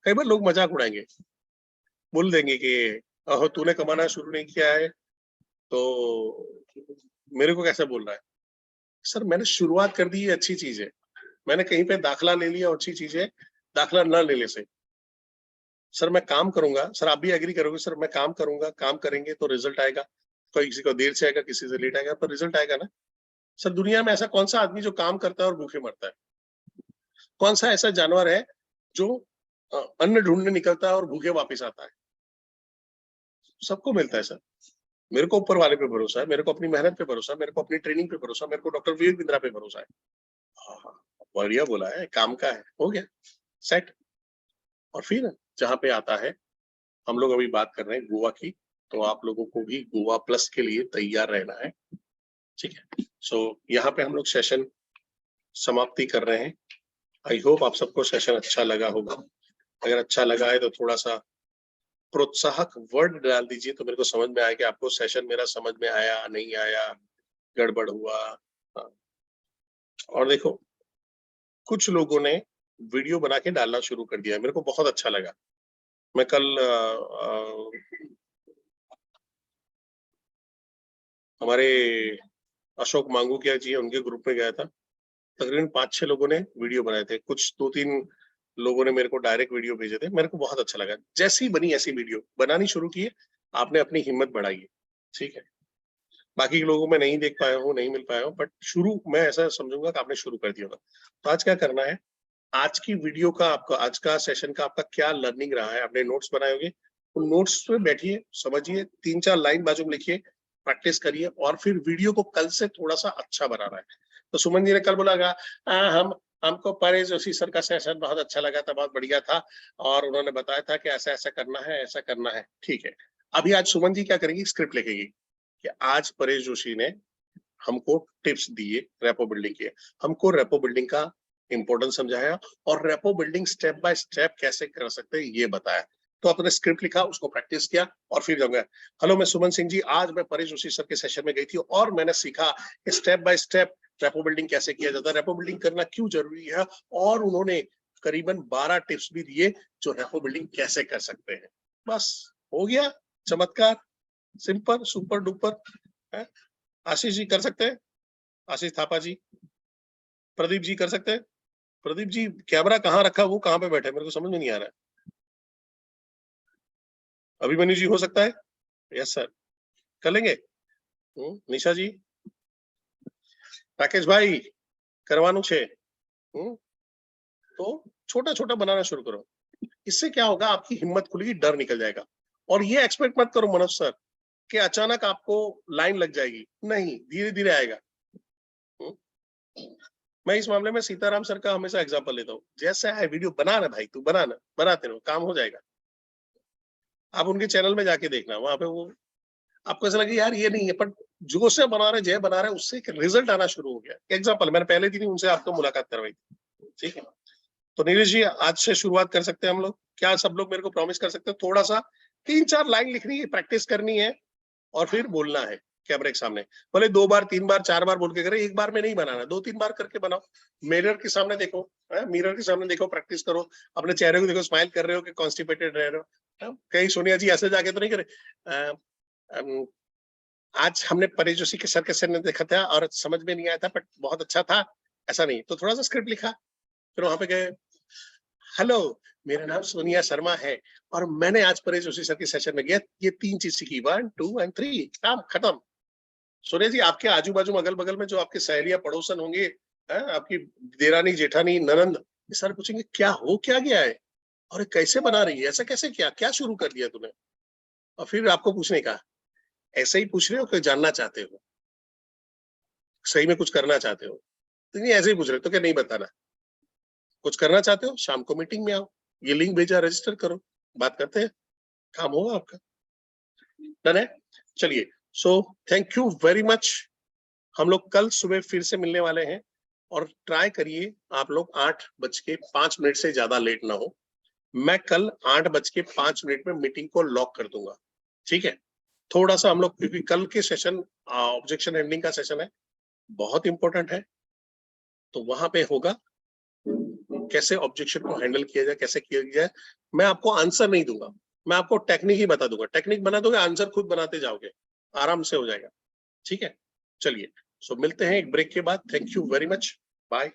S1: कई बार लोग मजाक उड़ाएंगे, बोल देंगे कि तूने कमाना शुरू नहीं किया है तो मेरे को कैसे बोल रहा है। सर मैंने शुरुआत कर दी, ये अच्छी चीज है, मैंने कहीं पे दाखला ले लिया, अच्छी चीज है, दाखला न लेने से। सर मैं काम करूंगा, सर आप भी एग्री करोगे, सर मैं काम करूंगा, काम करेंगे तो रिजल्ट आएगा, कोई किसी को देर से आएगा, किसी से लेट आएगा, पर रिजल्ट आएगा ना। सर दुनिया में ऐसा कौन सा आदमी जो काम करता है और भूखे मरता है, कौन सा ऐसा जानवर है जो अन्न ढूंढने निकलता है और भूखे वापस आता है, सबको मिलता है सर। मेरे को ऊपर वाले पे भरोसा है, मेरे को अपनी मेहनत पे भरोसा है, मेरे को अपनी ट्रेनिंग पे भरोसा है, मेरे को डॉक्टर विवेक बिंद्रा पे भरोसा है। हाँ, बढ़िया बोला है, काम का है, हो गया सेट। और फिर जहाँ पे आता है, हम लोग अभी बात कर रहे हैं गोवा की, तो आप लोगों को भी गोवा प्लस के लिए तैयार रहना है। ठीक है, सो यहाँ पे हम लोग सेशन समाप्ति कर रहे हैं। आई होप आप सबको सेशन अच्छा लगा होगा, अगर अच्छा लगा है तो थोड़ा सा प्रोत्साहक वर्ड डाल दीजिए, तो मेरे को समझ में आया कि आपको सेशन मेरा समझ में आया, नहीं आया, गड़बड़ हुआ। और देखो कुछ लोगों ने वीडियो बना के डालना शुरू कर दिया, मेरे को बहुत अच्छा लगा। मैं कल हमारे अशोक मांगूकिया जी उनके ग्रुप में गया था, तकरीबन 5-6 लोगों ने वीडियो बनाए थे, कुछ 2-3 लोगों ने मेरे को डायरेक्ट वीडियो भेजे थे, मेरे को बहुत अच्छा लगा। जैसी बनी ऐसी वीडियो बनानी शुरू की है, आपने अपनी हिम्मत बढ़ाई है। ठीक है, बाकी लोगों में नहीं देख पाया हूँ, नहीं मिल पाया हूँ, बट शुरू मैं ऐसा समझूंगा कि आपने शुरू कर दिया होगा। तो आज क्या करना है, आज की वीडियो का आपका, आज का सेशन का आपका क्या लर्निंग रहा है, आपने नोट्स बनाए होंगे, तो नोट्स पे बैठिए, समझिए, 3-4 लाइन बाजू में लिखिए, प्रैक्टिस करिए, और फिर वीडियो को कल से थोड़ा सा अच्छा बनाना है। तो सुमन जी ने कल बोला हमको परेश जोशी सर का सेशन बहुत अच्छा लगा था, बहुत बढ़िया था, और उन्होंने बताया था कि ऐसा ऐसा करना है, ऐसा करना है। ठीक है, अभी आज सुमन जी क्या करेंगी, स्क्रिप्ट लिखेगी कि आज परेश जोशी ने हमको टिप्स दिए रेपो बिल्डिंग के, हमको रेपो बिल्डिंग का इंपॉर्टेंस समझाया, और rapport building step by step कैसे कर सकते हैं ये बताया। तो आपने स्क्रिप्ट लिखा, उसको प्रैक्टिस किया, और फिर जाऊंगा, हेलो मैं सुमन सिंह जी, आज मैं परेश जोशी सर के सेशन में गई थी और मैंने सीखा कि step by step rapport building कैसे किया जाता है, रेपो बिल्डिंग करना क्यों जरूरी है, और उन्होंने करीबन 12 टिप्स भी दिए जो रेपो बिल्डिंग कैसे कर सकते हैं। बस हो गया, चमत्कार, simple, super duper. Ashish ji कर सकते हैं, आशीष थापा जी, प्रदीप जी कर सकते हैं। प्रदीप जी कैमरा कहाँ रखा, वो कहाँ पे बैठे, मेरे को समझ में नहीं आ रहा है। अभिमन्यु जी हो सकता है, यस सर, कर लेंगे। निशा जी, राकेश भाई करवानो छे। तो छोटा छोटा बनाना शुरू करो, इससे क्या होगा, आपकी हिम्मत खुलेगी, डर निकल जाएगा। और ये एक्सपेक्ट मत करो मनोज सर कि अचानक आपको लाइन लग जाएगी, नहीं, धीरे धीरे आएगा। मैं इस मामले में सीताराम सर का हमेशा एग्जांपल लेता हूँ, जैसा है वीडियो बनाना भाई, तू बनाना, बनाते रहो, काम हो जाएगा। आप उनके चैनल में जाके देखना, वहां पे वो आपको ऐसा लगे यार ये नहीं है, पर जो से बना रहे, जय बना रहे, उससे रिजल्ट आना शुरू हो गया। एग्जाम्पल मैंने पहले दिन ही उनसे आपको मुलाकात करवाई थी, ठीक है। तो नीरज जी आज से शुरुआत कर सकते हैं हम लोग, क्या सब लोग मेरे को प्रॉमिस कर सकते हैं, थोड़ा सा 3-4 लाइन लिखनी है, प्रैक्टिस करनी है, और फिर बोलना है कैमरे के सामने। भले 2 बार 3 बार 4 बार बोल के करे, एक बार में नहीं बनाना, 2-3 बार करके बनाओ। मिरर के सामने देखो, मिरर के सामने देखो, प्रैक्टिस करो, अपने चेहरे को देखो, स्माइल कर रहे हो कि कॉन्स्टिपेटेड रह रहे हो। कहीं सोनिया जी ऐसे जाके तो नहीं करे आज हमने परेश जोशी के सर के सर ने देखा था और समझ में नहीं आया था, बट बहुत अच्छा था, ऐसा नहीं। तो थोड़ा सा स्क्रिप्ट लिखा, फिर वहां पे गए, हेलो मेरा नाम सोनिया शर्मा है और मैंने आज परेश जोशी सर के सेशन में गया, ये 3 चीज सीखी, 1 2 एंड 3, काम खत्म। सोनिया जी आपके आजू बाजू अगल बगल में जो आपके सहेलियां पड़ोसन होंगे, आपकी देरानी जेठानी ननंद, ये सारे पूछेंगे क्या गया है, और कैसे बना रही है, ऐसा कैसे किया, क्या शुरू कर दिया तूने। और फिर आपको पूछने का, ऐसे ही पूछ रहे हो कि जानना चाहते हो, सही में कुछ करना चाहते हो, तो नहीं ऐसे ही पूछ रहे हो तो क्या नहीं बताना, कुछ करना चाहते हो शाम को मीटिंग में आओ, ये लिंक भेजा, रजिस्टर करो, बात करते हैं, काम होगा आपका। डन है, चलिए, so thank you very much. हम लोग कल सुबह फिर से मिलने वाले हैं, और ट्राई करिए आप लोग 8:05 से ज्यादा लेट ना हो। मैं कल 8:05 में मीटिंग को लॉक कर दूंगा, ठीक है। थोड़ा सा हम लोग, क्योंकि कल के सेशन ऑब्जेक्शन हैंडलिंग का सेशन है, बहुत इंपॉर्टेंट है, तो वहां पे होगा कैसे ऑब्जेक्शन को हैंडल किया जाए, कैसे किया जाए। मैं आपको आंसर नहीं दूंगा, मैं आपको टेक्निक ही बता दूंगा, टेक्निक बना दोगे, आंसर खुद बनाते जाओगे, आराम से हो जाएगा, ठीक है। चलिए, सो मिलते हैं एक ब्रेक के बाद। Thank you very much, bye.